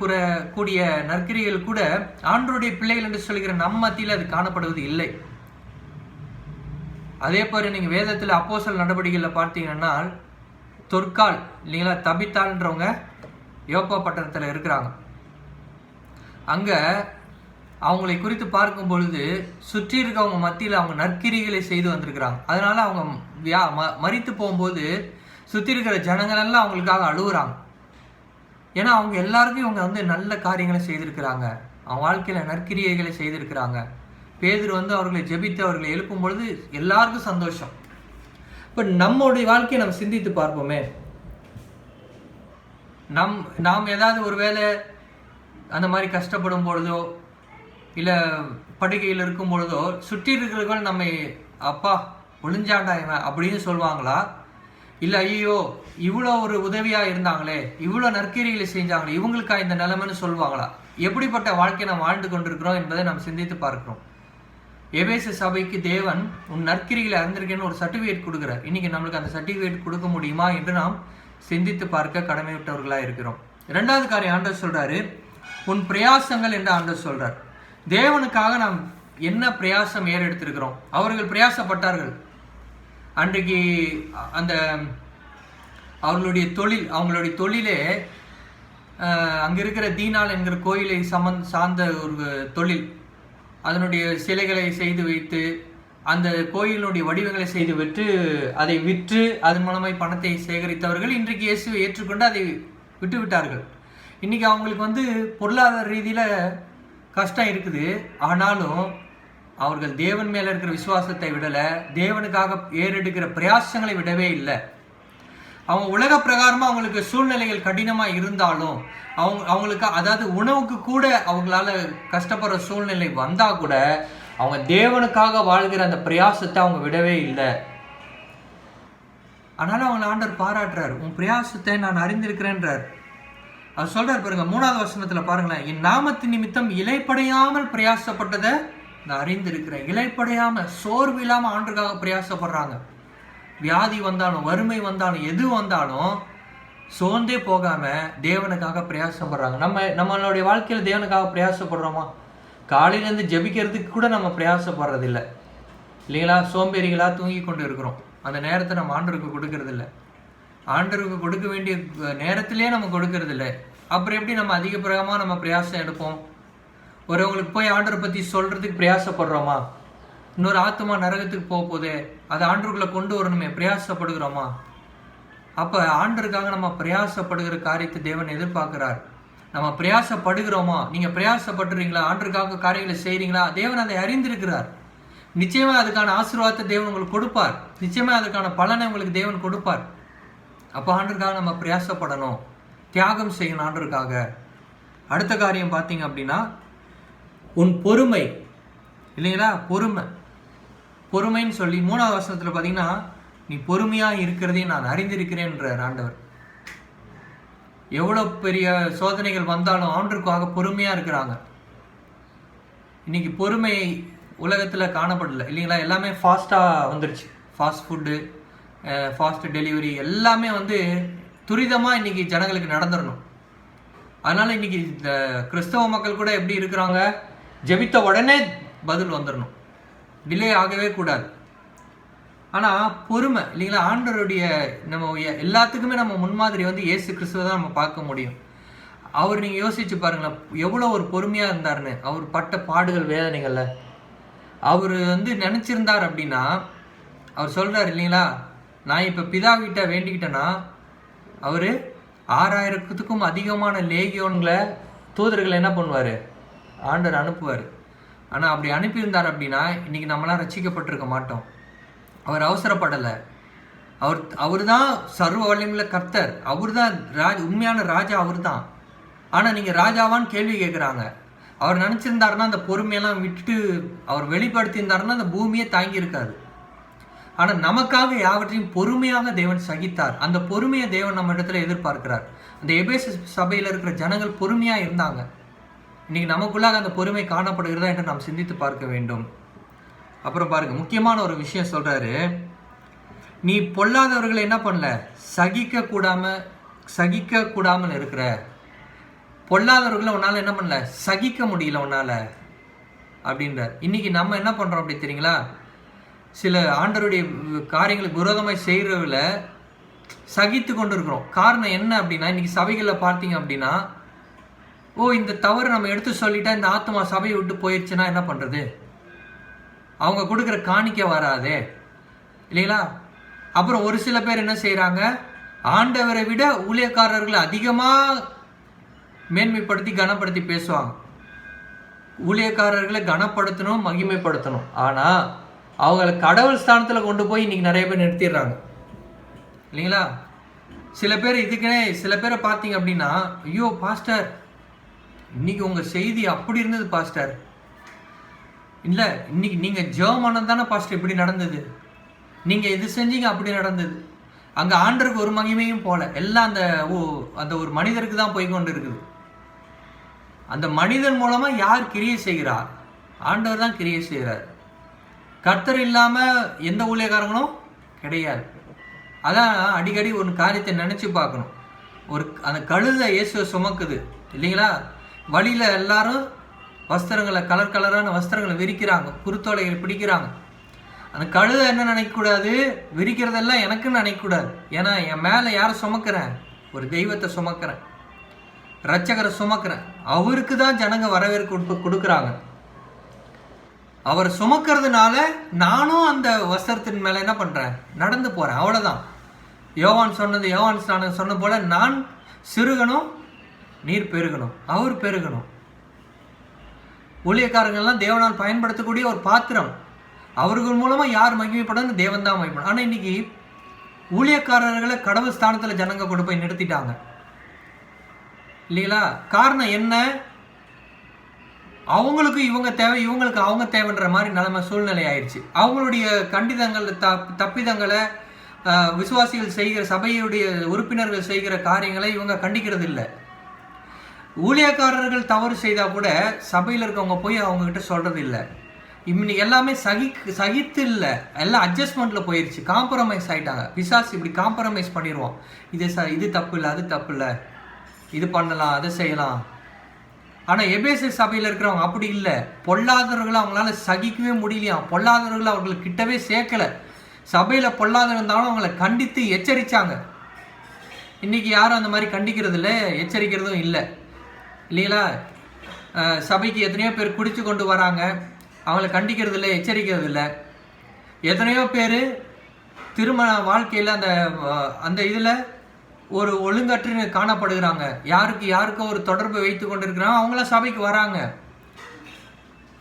கூடிய நற்கிரியைகள் கூட ஆண்டவருடைய பிள்ளைகள் என்று சொல்கிற நம் மத்தியில் அது காணப்படுவது இல்லை. அதே போல நீங்கள் வேதத்தில் அப்போஸ்தலர் நடவடிக்கைகளில் பார்த்தீங்கன்னா தொற்கால் இல்லைங்களா, தபித்தாள்ன்றவங்க யோப்பா பட்டணத்தில் இருக்கிறாங்க. அங்கே அவங்களை குறித்து பார்க்கும் பொழுது சுற்றி இருக்கவங்க மத்தியில் அவங்க நற்கிரிகளை செய்து வந்திருக்கிறாங்க. அதனால அவங்க மரித்து போகும்போது சுற்றி இருக்கிற ஜனங்கள் எல்லாம் அவங்களுக்காக அழுகுறாங்க. ஏன்னா அவங்க எல்லாருக்கும் இவங்க வந்து நல்ல காரியங்களை செய்திருக்கிறாங்க, அவங்க வாழ்க்கையில் நற்கிரியைகளை செய்திருக்கிறாங்க. பேதுரு வந்து அவர்களை ஜெபித்து அவர்களை எழுப்பும் பொழுது எல்லாருக்கும் சந்தோஷம். இப்போ நம்மளுடைய வாழ்க்கையை நம்ம சிந்தித்து பார்ப்போமே. நாம் ஏதாவது ஒரு வேளை அந்த மாதிரி கஷ்டப்படும் பொழுதோ இல்லை படுகையில் இருக்கும் பொழுதோ சுற்றி இருக்கிறவர்கள் நம்மை அப்பா ஒளிஞ்சாண்டா இவன் அப்படின்னு சொல்லுவாங்களா? இல்லை ஐயோ இவ்வளோ ஒரு உதவியாக இருந்தாங்களே, இவ்வளோ நற்கிரிகளை செஞ்சாங்களே, இவங்களுக்கா இந்த நிலைமைன்னு சொல்லுவாங்களா? எப்படிப்பட்ட வாழ்க்கையை நாம் வாழ்ந்து கொண்டிருக்கிறோம் என்பதை நாம் சிந்தித்து பார்க்கிறோம். எபேசு சபைக்கு தேவன் உன் நற்கிரிகளை அறிந்திருக்கேன்னு ஒரு சர்டிஃபிகேட் கொடுக்குறார். இன்னைக்கு நம்மளுக்கு அந்த சர்டிஃபிகேட் கொடுக்க முடியுமா என்று நாம் சிந்தித்து பார்க்க கடமைவிட்டவர்களாக இருக்கிறோம். இரண்டாவது காரியம் ஆண்டவர் சொல்றாரு, உன் பிரயாசங்கள் என்று ஆண்டவர் சொல்றார். தேவனுக்காக நாம் என்ன பிரயாசம் ஏறெடுத்திருக்கிறோம்? அவர்கள் பிரயாசப்பட்டார்கள். அன்றைக்கு அந்த அவங்களுடைய தொழிலே அங்கே இருக்கிற தீனால் என்கிற கோயிலை சார்ந்த ஒரு தொழில். அதனுடைய சிலைகளை செய்து வைத்து அந்த கோயிலினுடைய வடிவங்களை செய்து அதை விற்று அதன் மூலமாய் பணத்தை சேகரித்தவர்கள் இன்றைக்கு இயேசுவை ஏற்றுக்கொண்டு அதை விட்டு விட்டார்கள். இன்னைக்கு அவங்களுக்கு வந்து பொருளாதார ரீதியில் கஷ்டம் இருக்குது. ஆனாலும் அவர்கள் தேவன் மேல இருக்கிற விசுவாசத்தை விடல, தேவனுக்காக ஏறெடுக்கிற பிரயாசங்களை விடவே இல்லை. அவங்க உலக பிரகாரமா அவங்களுக்கு சூழ்நிலைகள் கடினமா இருந்தாலும் அவங்களுக்கு அதாவது உணவுக்கு கூட அவங்களால கஷ்டப்படுற சூழ்நிலை வந்தா கூட அவங்க தேவனுக்காக வாழ்கிற அந்த பிரயாசத்தை அவங்க விடவே இல்லை. அதனால அவங்க ஆண்டவர் பாராட்டுறாரு, உன் பிரயாசத்தை நான் அறிந்திருக்கிறேன்றார். அவர் சொல்றாரு பாருங்க, 3வது வசனத்துல பாருங்களேன், என் நாமத்தின் நிமித்தம் இலைப்படையாமல் பிரயாசப்பட்டதை நான் அறிந்திருக்கிறேன். இலைப்படையாம சோர்வு இல்லாம ஆண்டுக்காக பிரயாசப்படுறாங்க. வியாதி வந்தாலும் வறுமை வந்தாலும் எது வந்தாலும் சோர்ந்தே போகாம தேவனுக்காக பிரயாசப்படுறாங்க. நம்மளுடைய வாழ்க்கையில தேவனுக்காக பிரயாசப்படுறோமா? காலையிலேருந்து ஜபிக்கிறதுக்கு கூட நம்ம பிரயாசப்படுறது இல்லை இல்லைங்களா? சோம்பேறிகளா தூங்கி கொண்டு இருக்கிறோம். அந்த நேரத்தை நம்ம ஆண்டருக்கு கொடுக்கறது இல்லை. ஆண்டருக்கு கொடுக்க வேண்டிய நேரத்திலே நம்ம கொடுக்கறது இல்லை. அப்புறம் எப்படி நம்ம அதிக பிரகமாக நம்ம பிரயாசம் எடுப்போம்? ஒருவங்களுக்கு போய் ஆண்டரை பற்றி சொல்றதுக்கு பிரயாசப்படுறோமா? இன்னொரு ஆத்மா நரகத்துக்கு போதே அதை ஆண்டருக்குள்ள கொண்டு வரணுமே, பிரயாசப்படுகிறோமா? அப்போ ஆண்டருக்காக நம்ம பிரயாசப்படுகிற காரியத்தை தேவன் எதிர்பார்க்கிறார். நம்ம பிரயாசப்படுகிறோமா? நீங்க பிரயாசப்படுறீங்களா? ஆண்டருக்காக காரியங்களை செய்றீங்களா? தேவன் அதை அறிந்திருக்கிறார். நிச்சயமா அதுக்கான ஆசீர்வாதத்தை தேவன் உங்களுக்கு கொடுப்பார். நிச்சயமா அதுக்கான பலனை உங்களுக்கு தேவன் கொடுப்பார். அப்போ ஆண்டருக்காக நம்ம பிரயாசப்படணும், தியாகம் செய்யணும் ஆண்டருக்காக. அடுத்த காரியம் பார்த்தீங்க அப்படின்னா உன் பொறுமை இல்லைங்களா? பொறுமைன்னு சொல்லி 3வது வசனத்துல பார்த்தீங்கன்னா, நீ பொறுமையா இருக்கிறதையும் நான் அறிந்திருக்கிறேன்றார் ஆண்டவர். எவ்வளவு பெரிய சோதனைகள் வந்தாலும் ஆண்டருக்காக பொறுமையா இருக்கிறாங்க. இன்னைக்கு பொறுமை உலகத்துல காணப்படல இல்லைங்களா? எல்லாமே ஃபாஸ்டா வந்துருச்சு. ஃபாஸ்ட் ஃபுட்டு, ஃபாஸ்ட் டெலிவரி எல்லாமே வந்து துரிதமா இன்னைக்கு ஜனங்களுக்கு நடந்துடணும். அதனால இன்னைக்கு இந்த கிறிஸ்தவ மக்கள் கூட எப்படி இருக்கிறாங்க? ஜெபித்த உடனே பதில் வந்துடணும், டிலே ஆகவே கூடாது. ஆனால் பொறுமை இல்லைங்களா? ஆண்டவருடைய நம்ம எல்லாத்துக்குமே நம்ம முன்மாதிரி வந்து இயேசு கிறிஸ்துவை தான் நம்ம பார்க்க முடியும். அவர் நீங்கள் யோசிச்சு பாருங்களேன், எவ்வளோ ஒரு பொறுமையாக இருந்தாருன்னு. அவர் பட்ட பாடுகள் வேதனைகளில் அவர் வந்து நினச்சிருந்தார் அப்படின்னா, அவர் சொல்கிறார் இல்லைங்களா, நான் இப்போ பிதாகிட்ட வேண்டிக்கிட்டேன்னா அவர் 6000க்கும் அதிகமான லேகியோன்களை தூதர்களை என்ன பண்ணுவார்? ஆண்டவர் அனுப்புவார். ஆனால் அப்படி அனுப்பியிருந்தார் அப்படின்னா இன்னைக்கு நம்மளாம் ரட்சிக்கப்பட்டிருக்க மாட்டோம். அவர் அவசரப்படலை. அவர் தான் சர்வ வல்லமையுள்ள கர்த்தர். அவர் தான் உண்மையான ராஜா அவர் தான். ஆனால் நீங்கள் ராஜாவான்னு கேள்வி கேட்குறாங்க. அவர் நினச்சிருந்தாருன்னா அந்த பொறுமையெல்லாம் விட்டுட்டு அவர் வெளிப்படுத்தியிருந்தாருன்னா அந்த பூமியே தாங்கி இருக்காது. ஆனால் நமக்காக யாவற்றையும் பொறுமையாக தேவன் சகித்தார். அந்த பொறுமையை தேவன் நம்ம இடத்துல எதிர்பார்க்கிறார். அந்த எபேசு சபையில் இருக்கிற ஜனங்கள் பொறுமையாக இருந்தாங்க. இன்னைக்கு நமக்குள்ளாக அந்த பொறுமை காணப்படுகிறதா என்று நாம் சிந்தித்து பார்க்க வேண்டும். அப்புறம் பாருங்க, முக்கியமான ஒரு விஷயம் சொல்றாரு, நீ பொல்லாதவர்களை என்ன பண்ணல? சகிக்க கூடாமல் இருக்கிற. பொல்லாதவர்களை உன்னால என்ன பண்ணல? சகிக்க முடியல உன்னால அப்படின்றார். இன்னைக்கு நம்ம என்ன பண்றோம் அப்படி தெரியுங்களா? சில ஆண்டவருடைய காரியங்களுக்கு விரோதமாய் செய்கிறவர்கள சகித்து கொண்டு இருக்கிறோம். காரணம் என்ன அப்படின்னா, இன்னைக்கு சபைகளில் பார்த்தீங்க அப்படின்னா, இந்த தவறு நம்ம எடுத்து சொல்லிட்டா இந்த ஆத்மா சபையை விட்டு போயிடுச்சுன்னா என்ன பண்றது? அவங்க கொடுக்குற காணிக்க வராதே இல்லைங்களா? அப்புறம் ஒரு சில பேர் என்ன செய்யறாங்க? ஆண்டவரை விட ஊழியக்காரர்களை அதிகமாக மேன்மைப்படுத்தி கனப்படுத்தி பேசுவாங்க. ஊழியக்காரர்களை கனப்படுத்தணும், மகிமைப்படுத்தணும். ஆனால் அவங்களை கடவுள் ஸ்தானத்தில் கொண்டு போய் இன்னைக்கு நிறைய பேர் நிறுத்திடுறாங்க இல்லைங்களா? சில பேர் இதுக்குன்னே சில பேரை பார்த்தீங்க அப்படின்னா, ஐயோ பாஸ்டர் இன்னைக்கு உங்கள் செய்தி அப்படி இருந்தது பாஸ்டர், இல்லை இன்னைக்கு நீங்கள் ஜெர்மனம் தானே பாஸ்டர் இப்படி நடந்தது, நீங்கள் இது செஞ்சீங்க அப்படி நடந்தது. அங்கே ஆண்டருக்கு ஒரு மகிமையும் போல, எல்லாம் அந்த ஒரு மனிதருக்கு தான் போய் கொண்டு இருக்குது. அந்த மனிதன் மூலமாக யார் கிரியை செய்கிறார்? ஆண்டவர் தான் கிரியை செய்கிறார். கர்த்தர் இல்லாமல் எந்த ஊழியக்காரங்களும் கிடையாது. அதான் அடிக்கடி ஒரு காரியத்தை நினச்சி பார்க்கணும். அந்த கழுதை இயேசுவை சுமக்குது இல்லைங்களா? வழியில் எல்லாரும் வஸ்திரங்களை கலர் கலரான வஸ்திரங்களை விரிக்கிறாங்க, குருத்தோலைகளை பிடிக்கிறாங்க. அந்த கழுதை என்ன நினைக்கக்கூடாது, விரிக்கிறதெல்லாம் எனக்குன்னு நினைக்கக்கூடாது. ஏன்னா என் மேலே யாரை சுமக்கிறேன்? ஒரு தெய்வத்தை சுமக்கிறேன், இரட்சகரை சுமக்கிறேன். அவருக்கு தான் ஜனங்க வரவேற்பு கொடுக்குறாங்க. அவர் சுமக்கிறதுனால நானும் அந்த வஸ்திரத்தின் மேலே என்ன பண்ணுறேன்? நடந்து போகிறேன், அவ்வளோதான். யோவான் ஸ்நானன் சொன்ன போல, நான் சிறுகணும் நீர் பெருகணும், அவர் பெருகணும். ஊழியக்காரங்கள்லாம் தேவனால் பயன்படுத்தக்கூடிய ஒரு பாத்திரம். அவர்கள் மூலமாக யார் மகிமைப்படணும்? தேவன் தான் மகிமைப்படும். ஆனால் இன்னைக்கு ஊழியக்காரர்களை கடவுள் ஸ்தானத்தில் ஜனங்க கொண்டு போய் நிறுத்திட்டாங்க இல்லைங்களா? காரணம் என்ன? அவங்களுக்கு இவங்க தேவை, இவங்களுக்கு அவங்க தேவைன்ற மாதிரி நிலைமை சூழ்நிலை ஆயிடுச்சு. அவங்களுடைய கண்டிதங்கள் தப்பிதங்களை விசுவாசிகள் செய்கிற, சபையுடைய உறுப்பினர்கள் செய்கிற காரியங்களை இவங்க கண்டிக்கிறது இல்லை. ஊழியக்காரர்கள் தவறு செய்தால் கூட சபையில் இருக்கவங்க போய் அவங்ககிட்ட சொல்கிறது இல்லை. இன்னைக்கு எல்லாமே சகித்து இல்லை, எல்லாம் அட்ஜஸ்ட்மெண்ட்டில் போயிடுச்சு, காம்ப்ரமைஸ் ஆகிட்டாங்க. பிசாசு இப்படி காம்ப்ரமைஸ் பண்ணிடுவோம். இது தப்பு இல்லை, அது தப்பு இல்லை, இது பண்ணலாம், அதை செய்யலாம். ஆனால் எபேசு சபையில் இருக்கிறவங்க அப்படி இல்லை. பொல்லாதவர்களை அவங்களால சகிக்கவே முடியலையாம். பொல்லாதவர்களை அவங்களுக்கு கிட்டவே சேர்க்கலை. சபையில் பொல்லாதவங்க இருந்தாலும் அவங்கள கண்டித்து எச்சரித்தாங்க. இன்றைக்கி யாரும் அந்த மாதிரி கண்டிக்கிறது இல்லை, எச்சரிக்கிறதும் இல்லை இல்லைங்களா? சபைக்கு எத்தனையோ பேர் குடிச்சு கொண்டு வராங்க, அவங்கள கண்டிக்கிறது இல்லை, எச்சரிக்கிறது இல்லை. எத்தனையோ பேர் திருமண வாழ்க்கையில் அந்த இதில் ஒரு ஒழுங்கற்று காணப்படுகிறாங்க. யாருக்கோ ஒரு தொடர்பு வைத்து கொண்டு இருக்கிறாங்க, அவங்களாம் சபைக்கு வராங்க,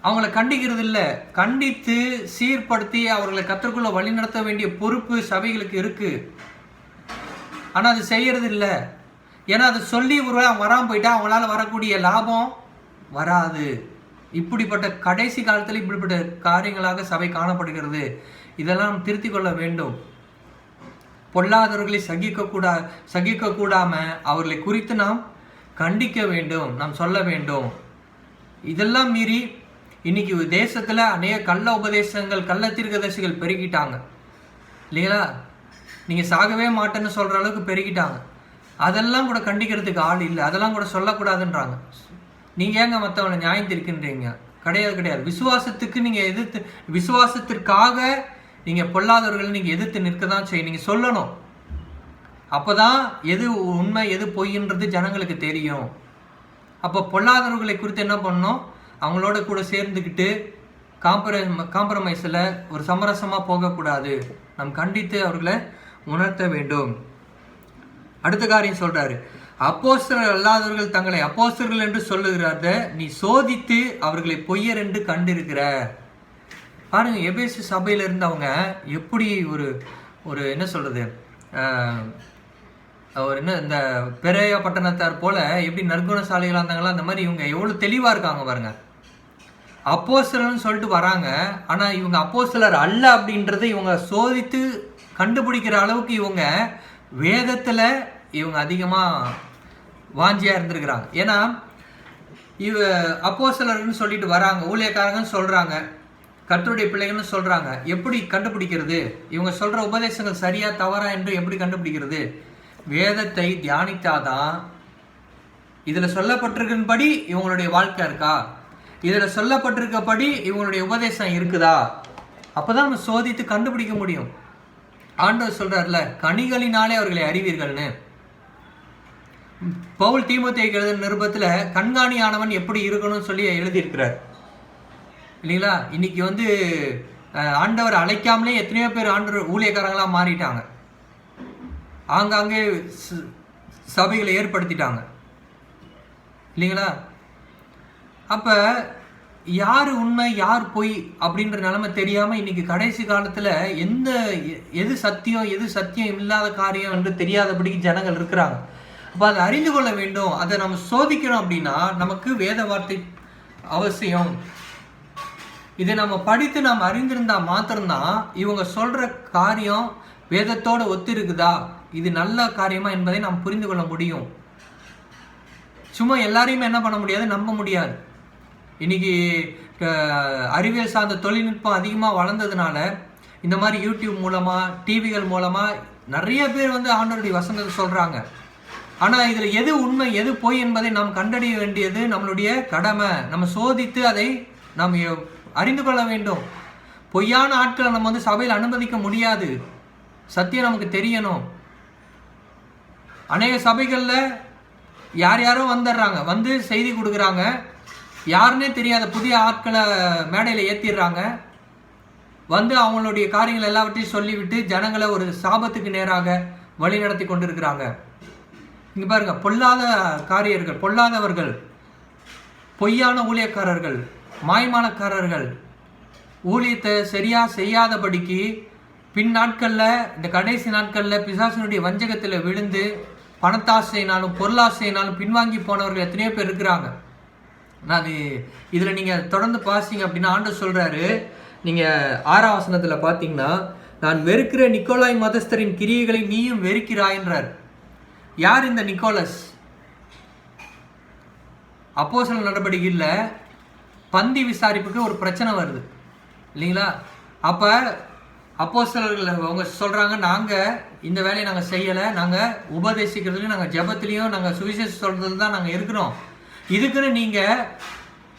அவங்கள கண்டிக்கிறது இல்லை. கண்டித்து சீர்படுத்தி அவர்களை கர்த்தருக்குள்ள வழிநடத்த வேண்டிய பொறுப்பு சபைகளுக்கு இருக்கு. ஆனால் அது செய்யறது இல்லை. ஏன்னா அது சொல்லி வராமல் போயிட்டா அவங்களால வரக்கூடிய லாபம் வராது. இப்படிப்பட்ட கடைசி காலத்தில் இப்படிப்பட்ட காரியங்களாக சபை காணப்படுகிறது. இதெல்லாம் நாம் திருத்தி கொள்ள வேண்டும். பொல்லாதவர்களை சகிக்க கூடாம அவர்களை குறித்து நாம் கண்டிக்க வேண்டும், நாம் சொல்ல வேண்டும். இதெல்லாம் மீறி இன்னைக்கு தேசத்துல அநேக கள்ள உபதேசங்கள், கள்ள தீர்க்கதரிசிகள் பெருகிட்டாங்க இல்லைங்களா? நீங்க சாகவே மாட்டேன்னு சொல்ற அளவுக்கு பெருகிட்டாங்க. அதெல்லாம் கூட கண்டிக்கிறதுக்கு ஆள் இல்லை, அதெல்லாம் கூட சொல்லக்கூடாதுன்றாங்க. நீங்க ஏங்க மற்றவங்களை நியாயம் தீர்க்கின்றீங்க? கிடையாது. விசுவாசத்துக்கு நீங்க எதிர்த்து, விசுவாசத்திற்காக நீங்க பொல்லாதவர்களை நீங்க எதிர்த்து நிற்க தான் செய்ய நீங்க சொல்லணும். அப்போதான் எது உண்மை எது பொய்ன்றது ஜனங்களுக்கு தெரியும். அப்போ பொல்லாதவர்களை குறித்து என்ன பண்ணணும்? அவங்களோட கூட சேர்ந்துக்கிட்டு காம்ப்ரமைஸில் ஒரு சமரசமாக போகக்கூடாது. நாம் கண்டித்து அவர்களை உணர்த்த வேண்டும். அடுத்த காரியம் சொல்றாரு, அப்போஸ்தலர் அல்லாதவர்கள் தங்களை அப்போஸ்தலர்கள் என்று சொல்லுகிறார்த நீ சோதித்து அவர்களை பொய்யர் என்று கண்டிருக்கிற. பாருங்க, எபேசு சபையில் இருந்தவங்க எப்படி ஒரு என்ன சொல்றது, ஒரு என்ன இந்த பெரிய பட்டணத்தார் போல எப்படி நற்குணசாலிகளாக இருந்தாங்களா, அந்த மாதிரி இவங்க எவ்வளோ தெளிவாக இருக்காங்க பாருங்க. அப்போஸ்தலர்னு சொல்லிட்டு வராங்க, ஆனால் இவங்க அப்போஸ்தலர் அல்ல அப்படின்றத இவங்க சோதித்து கண்டுபிடிக்கிற அளவுக்கு இவங்க வேதத்தில் இவங்க அதிகமாக வாஞ்சியாக இருந்திருக்கிறாங்க. ஏன்னா அப்போஸ்தலர்னு சொல்லிட்டு வராங்க, ஊழியக்காரங்கன்னு சொல்கிறாங்க, கர்த்தருடைய பிள்ளைகள்னு சொல்கிறாங்க. எப்படி கண்டுபிடிக்கிறது? இவங்க சொல்கிற உபதேசங்கள் சரியா தவறா என்று எப்படி கண்டுபிடிக்கிறது? வேதத்தை தியானித்தாதான் இதில் சொல்லப்பட்டிருக்கின்படி இவங்களுடைய வாழ்க்கை இருக்கா, இதில் சொல்லப்பட்டிருக்கப்படி இவங்களுடைய உபதேசம் இருக்குதா, அப்போதான் நம்ம சோதித்து கண்டுபிடிக்க முடியும். ஆண்டவர் சொல்றாருல, கனிகளினாலே அவர்களை அறிவீர்கள்னு. பவுல் தீமோத்தேயுக்கு எழுதின நிருபத்தில் கண்காணியானவன் எப்படி இருக்கணும்னு சொல்லி எழுதியிருக்கிறார் இல்லைங்களா? இன்னைக்கு ஆண்டவர் அழைக்காமலே எத்தனையோ பேர் ஆண்டவர் ஊழியக்காரங்களாக மாறிட்டாங்க ஆங்காங்கே சபைகளை ஏற்படுத்திட்டாங்க இல்லைங்களா? அப்போ யார் உண்மை யார் பொய் அப்படின்ற நிலைமை தெரியாமல் இன்னைக்கு கடைசி காலத்தில் எது சத்தியம் இல்லாத காரியம் என்று தெரியாதபடிக்கு ஜனங்கள் இருக்கிறாங்க. அப்போ அதை அறிந்து கொள்ள வேண்டும். அதை நம்ம சோதிக்கணும் அப்படின்னா நமக்கு வேத வார்த்தை அவசியம். இதை நம்ம படித்து நாம் அறிந்திருந்தா மாத்திரம்தான் இவங்க சொல்ற காரியம் வேதத்தோட ஒத்து இருக்குதா, இது நல்ல காரியமா என்பதை நாம் புரிந்து கொள்ள முடியும். சும்மா எல்லாரையுமே என்ன பண்ண முடியாது, நம்ப முடியாது. இன்னைக்கு அறிவியல் சார்ந்த தொழில்நுட்பம் அதிகமாக வளர்ந்ததுனால இந்த மாதிரி யூடியூப் மூலமாக டிவிகள் மூலமாக நிறைய பேர் ஆண்டவருடைய வசனத்தை சொல்கிறாங்க. ஆனால் இதில் எது உண்மை எது பொய் என்பதை நாம் கண்டறிய வேண்டியது நம்மளுடைய கடமை. நம்ம சோதித்து அதை நாம் அறிந்து கொள்ள வேண்டும். பொய்யான ஆட்களை நம்ம சபையில் அனுமதிக்க முடியாது. சத்தியம் நமக்கு தெரியணும். அநேக சபைகளில் யாரோ வந்துடுறாங்க, செய்தி கொடுக்குறாங்க, யாருன்னே தெரியாத புதிய ஆட்களை மேடையில் ஏற்றிடுறாங்க, அவங்களுடைய காரியங்கள் எல்லாவற்றையும் சொல்லிவிட்டு ஜனங்களை ஒரு சாபத்துக்கு நேராக வழி நடத்தி கொண்டிருக்கிறாங்க. இங்கே பாருங்க, பொல்லாத காரியர்கள், பொல்லாதவர்கள், பொய்யான ஊழியக்காரர்கள், மாய்மாலக்காரர்கள் ஊழியத்தை சரியா செய்யாதபடிக்கு பின் நாட்களில், இந்த கடைசி நாட்களில் பிசாசினுடைய வஞ்சகத்தில் விழுந்து பணத்தாசையினாலும் பொருளாசையினாலும் பின்வாங்கி போனவர்கள் எத்தனையோ பேர் இருக்கிறாங்க. நான் இதில் நீங்கள் தொடர்ந்து பாசிங்க அப்படின்னா ஆண்டவர் சொல்கிறாரு, நீங்கள் 6ஆம் வசனத்தில் பார்த்தீங்கன்னா, நான் வெறுக்கிற நிக்கோலாய் மதஸ்தரின் கிரியைகளை நீயும் வெறுக்கிறாய்ன்றார். யார் இந்த நிக்கோலஸ்? அப்போஸ்தலர் நடவடிக்கையில் பந்தி விசாரிப்புக்கு ஒரு பிரச்சனை வருது இல்லைங்களா? அப்போ அப்போஸ்தலர்கள் அவங்க சொல்கிறாங்க, நாங்கள் இந்த வேலையை நாங்கள் செய்யலை, நாங்கள் உபதேசிக்கிறதுலையும் நாங்கள் ஜெபத்திலையும் நாங்கள் சுவிசேஷம் சொல்கிறது தான் நாங்கள் இருக்கிறோம். இதுக்குன்னு நீங்கள்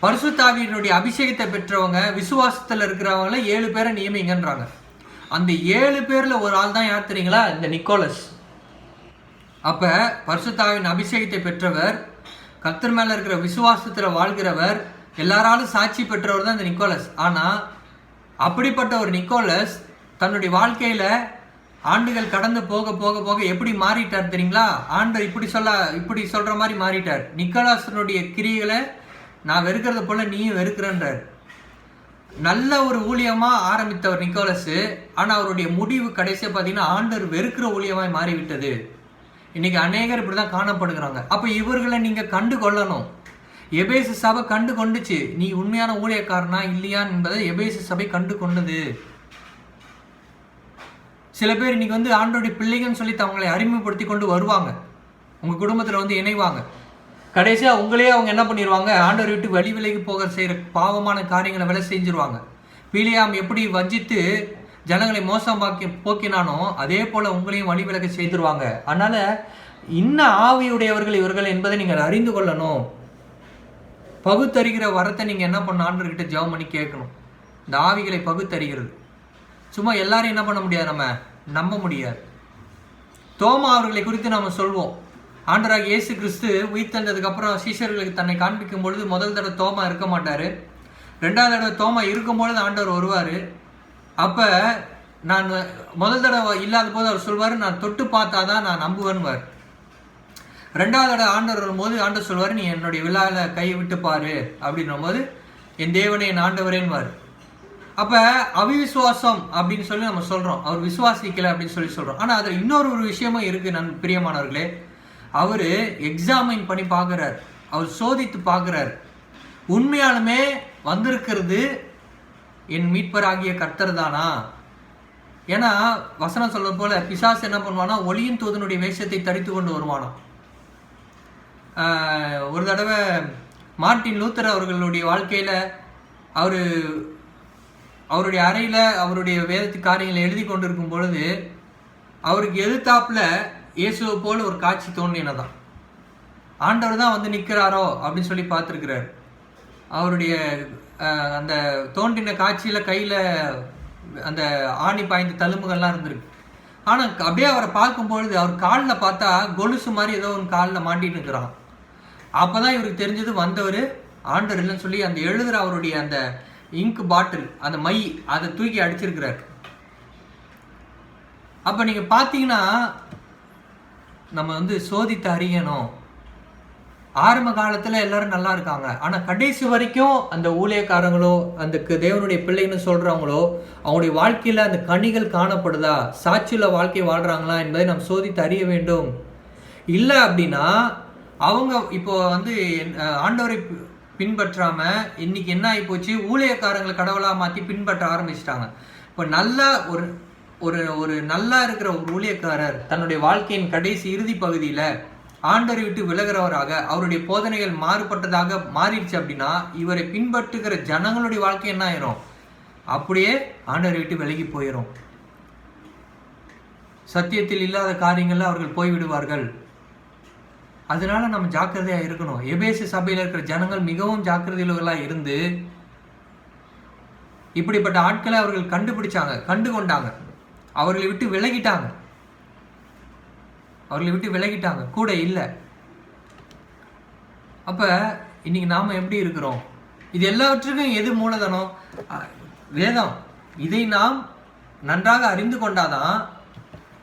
பரிசுத்த ஆவியினுடைய அபிஷேகத்தை பெற்றவங்க விசுவாசத்தில் இருக்கிறவங்கள 7 பேரை நியமிங்கன்றாங்க. அந்த 7 பேரில் ஒரு ஆள் தான் யார் தெரியுங்களா? இந்த நிக்கோலஸ். அப்போ பரிசுத்த ஆவியின் அபிஷேகத்தை பெற்றவர், கர்த்தர் மேலே இருக்கிற விசுவாசத்தில் வாழ்கிறவர், எல்லாராலும் சாட்சி பெற்றவர் தான் இந்த நிக்கோலஸ். ஆனால் அப்படிப்பட்ட ஒரு நிக்கோலஸ் தன்னுடைய வாழ்க்கையில் ஆண்டுகள் கடந்து போக போக போக எப்படி மாறிட்டார் தெரியுங்களா? ஆண்டவர் இப்படி சொல்கிற மாதிரி மாறிட்டார். நிக்கோலாசனுடைய கிரியைகளை நான் வெறுக்கிறத போல நீயும் வெறுக்கிறன்றார். நல்ல ஒரு ஊழியமாக ஆரம்பித்தவர் நிக்கோலஸு, ஆனால் அவருடைய முடிவு கடைசியாக பார்த்தீங்கன்னா ஆண்டவர் வெறுக்கிற ஊழியமாய் மாறிவிட்டது. இன்னைக்கு அநேகர் இப்படி தான் காணப்படுகிறாங்க. அப்போ இவர்களை நீங்கள் கண்டு கொள்ளணும். எபேசு சபை கண்டு கொண்டுச்சு, நீ உண்மையான ஊழியக்காரனா இல்லையான் என்பதை எபேசு சபை கண்டு கொண்டது. சில பேர் இன்னைக்கு ஆண்டோடைய பிள்ளைகள்னு சொல்லி அவங்களை அறிமுகப்படுத்தி கொண்டு வருவாங்க, உங்கள் குடும்பத்தில் இணைவாங்க. கடைசியாக உங்களே அவங்க என்ன பண்ணிடுவாங்க, ஆண்டவர் விட்டு வழி விலகி போக செய்கிற பாவமான காரியங்களை வேலை செஞ்சிருவாங்க. பிலியாம் எப்படி வஞ்சித்து ஜனங்களை போக்கினானோ அதே போல் உங்களையும் வழி விலக செய்திருவாங்க. அதனால் இன்ன ஆவியுடையவர்கள் இவர்கள் என்பதை நீங்கள் அறிந்து கொள்ளணும். பகுத்தறிகிற வரத்தை நீங்கள் என்ன பண்ண ஆண்டவர்கிட்ட ஜெபம் பண்ணி கேட்கணும். இந்த ஆவிகளை பகுத்தறிகிறது. சும்மா எல்லாரும் என்ன பண்ண முடியாது, நம்ம நம்ப முடியாது. தோமா அவர்களை குறித்து நம்ம சொல்வோம். ஆண்டவராகிய இயேசு கிறிஸ்து உயிர்த்தெழுந்ததுக்கு அப்புறம் சீஷர்களுக்கு தன்னை காண்பிக்கும் பொழுது முதல் தடவை தோமா இருக்க மாட்டார். 2வது தடவை தோமா இருக்கும் பொழுது ஆண்டவர் வருவார். அப்போ நான் முதல் தடவை இல்லாத போது அவர் சொல்வார், நான் தொட்டு பார்த்தாதான் நான் நம்புவேன்வார். 2வது தடவை ஆண்டவர் வரும்போது ஆண்டவர் சொல்வார், நீ என்னுடைய விழாவில் கையை விட்டு பாரு அப்படின்னும் போது என் தேவனே என் ஆண்டவரேன்வார். அப்போ அவிவிசுவாசம் அப்படின்னு சொல்லி நம்ம சொல்கிறோம், அவர் விசுவாசிக்கலை அப்படின்னு சொல்லி சொல்கிறோம். ஆனால் அதில் இன்னொரு விஷயமும் இருக்குது பிரியமானவர்களே. அவர் எக்ஸாமின் பண்ணி பார்க்குறார், அவர் சோதித்து பார்க்குறார். உண்மையாலுமே வந்திருக்கிறது என் மீட்பராகிய கர்த்தர் தானா? ஏன்னா வசனம் சொல்றது போல பிசாசு என்ன பண்ணுவானா, ஒளியின் தூதனுடைய வேஷத்தை தரித்து கொண்டு வருவானா. ஒரு தடவை மார்ட்டின் லூத்தர் அவர்களுடைய வாழ்க்கையில் அவருடைய அறையில் அவருடைய வேதத்து காரியங்களை எழுதி கொண்டிருக்கும் பொழுது அவருக்கு எதிர்த்தாப்புல இயேசுவை போல ஒரு காட்சி தோன்றினதான். ஆண்டவர் தான் நிற்கிறாரோ அப்படின்னு சொல்லி பார்த்துருக்கிறார். அவருடைய அந்த தோன்றின காட்சியில் கையில் அந்த ஆணி பாய்ந்த தழும்புகள்லாம் இருந்திருக்கு. ஆனால் அப்படியே அவரை பார்க்கும்பொழுது அவர் காலில் பார்த்தா கொலுசு மாதிரி ஏதோ ஒன்று காலில் மாட்டின்னு இருக்கிறான். அப்போ தான் இவருக்கு தெரிஞ்சது வந்தவர் ஆண்டவர் இல்லைன்னு சொல்லி அந்த எழுதுகிற அவருடைய அந்த இங்க் பாட்டில், அந்த மை, அதை தூக்கி அடிச்சிருக்கிறார். அப்போ நீங்கள் பார்த்தீங்கன்னா நம்ம வந்து சோதித்து அறியணும். ஆரம்ப காலத்துல எல்லாரும் நல்லா இருக்காங்க, ஆனா கடைசி வரைக்கும் அந்த ஊழியக்காரங்களோ அந்த தேவனுடைய பிள்ளைன்னு சொல்றவங்களோ அவங்களுடைய வாழ்க்கையில அந்த கனிகள் காணப்படுதா, சாட்சியுள்ள வாழ்க்கை வாழ்றாங்களா என்பதை நாம் சோதித்து அறிய வேண்டும். இல்லை அப்படின்னா அவங்க இப்போ வந்து ஆண்டவரை பின்பற்றாம இன்னைக்கு என்ன ஆகி போச்சு, ஊழியக்காரங்களை கடவுளா மாத்தி பின்பற்ற ஆரம்பிச்சிட்டாங்க. இப்போ நல்லா ஒரு ஒரு ஒரு நல்லா இருக்கிற ஒரு ஊழியக்காரர் தன்னுடைய வாழ்க்கையின் கடைசி இறுதி பகுதியில ஆண்டரை விட்டு விலகிறவராக அவருடைய போதனைகள் மாறுபட்டதாக மாறிடுச்சு அப்படின்னா இவரை பின்பற்றுகிற ஜனங்களுடைய வாழ்க்கை என்ன ஆயிரும், அப்படியே ஆண்டரை விட்டு விலகி போயிடும். சத்தியத்தில் இல்லாத காரியங்கள்ல அவர்கள் போய்விடுவார்கள். அதனால நம்ம ஜாக்கிரதையா இருக்கணும். எபேசு சபையில் இருக்கிற ஜனங்கள் மிகவும் ஜாக்கிரதையுள்ளவர்களா இருந்து இப்படிப்பட்ட ஆட்களை அவர்கள் கண்டுபிடிச்சாங்க, கண்டு கொண்டாங்க, அவர்களை விட்டு விலகிட்டாங்க, கூட இல்லை. அப்ப இன்னைக்கு நாம எப்படி இருக்கிறோம்? இது எல்லாவற்றுக்கும் எது மூலதனம்? வேதம். இதை நாம் நன்றாக அறிந்து கொண்டாதான்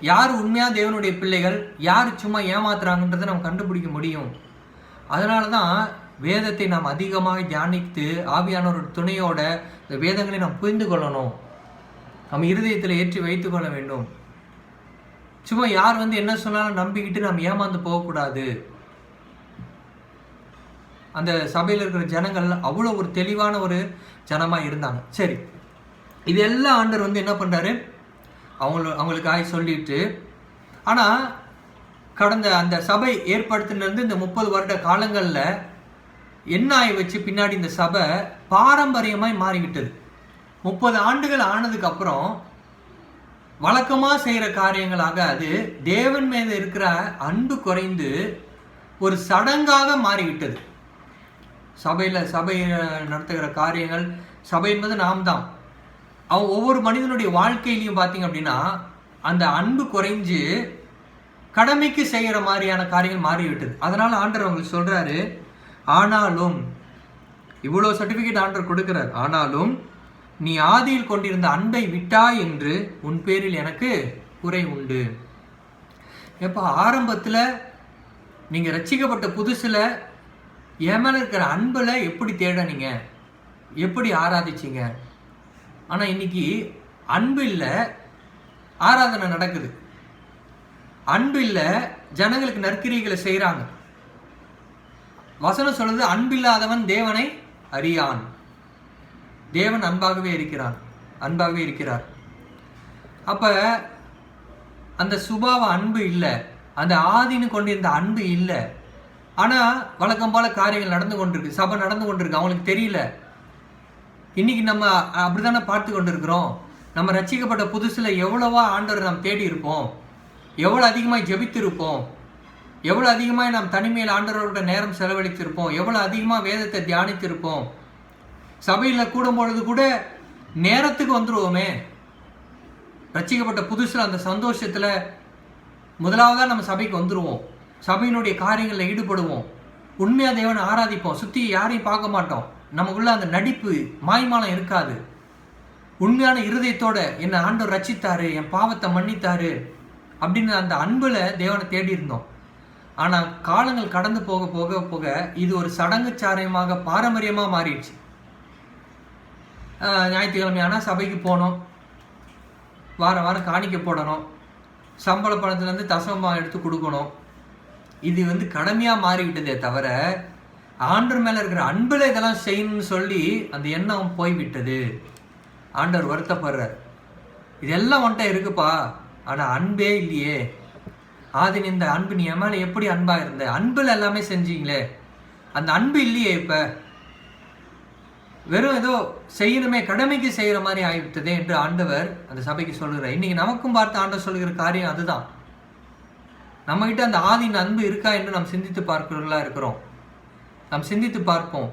யார் உண்மையா தேவனுடைய பிள்ளைகள், யார் சும்மா ஏமாத்துறாங்கன்றதை நம்ம கண்டுபிடிக்க முடியும். அதனால தான் வேதத்தை நாம் அதிகமாக தியானித்து ஆவியானவரோட துணையோட இந்த வேதங்களை நாம் புரிந்து கொள்ளணும், நம்ம இருதயத்தில் ஏற்றி வைத்துக் கொள்ள வேண்டும். சும்மா யார் வந்து என்ன சொன்னாலும் நம்பிக்கிட்டு நாம் ஏமாந்து போகக்கூடாது. அந்த சபையில் இருக்கிற ஜனங்கள் அவ்வளோ ஒரு தெளிவான ஒரு ஜனமாக இருந்தாங்க. சரி, இதெல்லாம் ஆண்டவர் வந்து என்ன பண்ணுறாரு, அவங்களுக்காக சொல்லிட்டு, ஆனால் கடந்த அந்த சபை ஏற்படுத்தினிருந்து இந்த 30 வருட காலங்களில் என்ன ஆகி வச்சு பின்னாடி இந்த சபை பாரம்பரியமாய் மாறிவிட்டது. 30 ஆண்டுகள் ஆனதுக்கு அப்புறம் வழக்கமாக செய்கிற காரியங்களாக அது தேவன் மீது இருக்கிற அன்பு குறைந்து ஒரு சடங்காக மாறிவிட்டது. சபை நடத்துகிற காரியங்கள், சபை என்பது நாம் தான். ஒவ்வொரு மனிதனுடைய வாழ்க்கையிலையும் பார்த்தீங்க அப்படின்னா அந்த அன்பு குறைஞ்சு கடமைக்கு செய்கிற மாதிரியான காரியங்கள் மாறிவிட்டது. அதனால ஆண்டவர் அவங்களுக்கு சொல்றாரு, ஆனாலும் இவ்வளோ சர்டிஃபிகேட் ஆண்டவர் கொடுக்கிறார், ஆனாலும் நீ ஆதியில் கொண்டிருந்த அன்பை விட்டாய் என்று உன் பேரில் எனக்கு குறை உண்டு. எப்போ ஆரம்பத்தில் நீங்கள் ரட்சிக்கப்பட்ட புதுசில் என் மேலே இருக்கிற அன்பில் எப்படி தேடினீங்க, எப்படி ஆராதிச்சிங்க. ஆனால் இன்னைக்கு அன்பு இல்லை, ஆராதனை நடக்குது. அன்பு இல்லை, ஜனங்களுக்கு நற்கிரிகளை செய்கிறாங்க. வசனம் சொல்லுது, அன்பில்லாதவன் தேவனை அறியான். தேவன் அன்பாகவே இருக்கிறார். அப்ப அந்த சுபாவ அன்பு இல்லை, அந்த ஆதின்னு கொண்டிருந்த அன்பு இல்லை. ஆனா வழக்கம் போல காரியங்கள் நடந்து கொண்டிருக்கு, சபை நடந்து கொண்டிருக்கு, அவங்களுக்கு தெரியல. இன்னைக்கு நம்ம அப்படித்தானே பார்த்து கொண்டிருக்கிறோம். நம்ம ரட்சிக்கப்பட்ட புதுசுல எவ்வளவா ஆண்டவரை நாம் தேடி இருப்போம், எவ்வளவு அதிகமாய் ஜெபித்திருப்போம், எவ்வளவு அதிகமாய் நாம் தனிமையில் ஆண்டவரோட நேரம் செலவழித்திருப்போம், எவ்வளவு அதிகமா வேதத்தை தியானித்திருப்போம். சபையில கூடும் பொழுது கூட நேரத்துக்கு வந்துருவோமே. ரட்சிக்கப்பட்ட புதுசுல அந்த சந்தோஷத்துல முதலாவதா நம்ம சபைக்கு வந்துருவோம், சபையினுடைய காரியங்களில் ஈடுபடுவோம், உண்மையா தேவனை ஆராதிப்போம், சுத்தி யாரையும் பார்க்க மாட்டோம். நமக்குள்ள அந்த நடிப்பு மாய்மாலம் இருக்காது. உண்மையான இருதயத்தோட என்னை ஆண்டவர் ரட்சித்தாரு, என் பாவத்தை மன்னித்தாரு அப்படின்னு அந்த அன்புல தேவனை தேடி இருந்தோம். ஆனா காலங்கள் கடந்து போக போக போக இது ஒரு சடங்கு சாரியமாக பாரம்பரியமா மாறிடுச்சு. ஞாயிற்றுக்கிழமையானா சபைக்கு போகணும், வாரம் வாரம் காணிக்க போடணும், சம்பள பணத்துலேருந்து தசமமாக எடுத்து கொடுக்கணும். இது வந்து கடமையாக மாறிவிட்டதே தவிர ஆண்டவர் மேலே இருக்கிற அன்பில் இதெல்லாம் செய்யணும்னு சொல்லி அந்த எண்ணம் போய்விட்டது. ஆண்டவர் வருத்தப்படுறார், இதெல்லாம் வந்துட்ட இருக்குப்பா, ஆனால் அன்பே இல்லையே. ஆதின் இந்த அன்பு நீ என் மேலே எப்படி அன்பாக இருந்த, அன்பில் எல்லாமே செஞ்சீங்களே, அந்த அன்பு இல்லையே. இப்போ வெறும் ஏதோ செய்யணுமே, கடமைக்கு செய்கிற மாதிரி ஆகிவிட்டதே என்று ஆண்டவர் அந்த சபைக்கு சொல்கிறார். இன்னைக்கு நமக்கும் பார்த்து ஆண்டவர் சொல்கிற காரியம் அதுதான். நம்மகிட்ட அந்த ஆதியின் அன்பு இருக்கா என்று நாம் சிந்தித்து பார்க்கிறவர்களா இருக்கிறோம். நாம் சிந்தித்து பார்ப்போம்.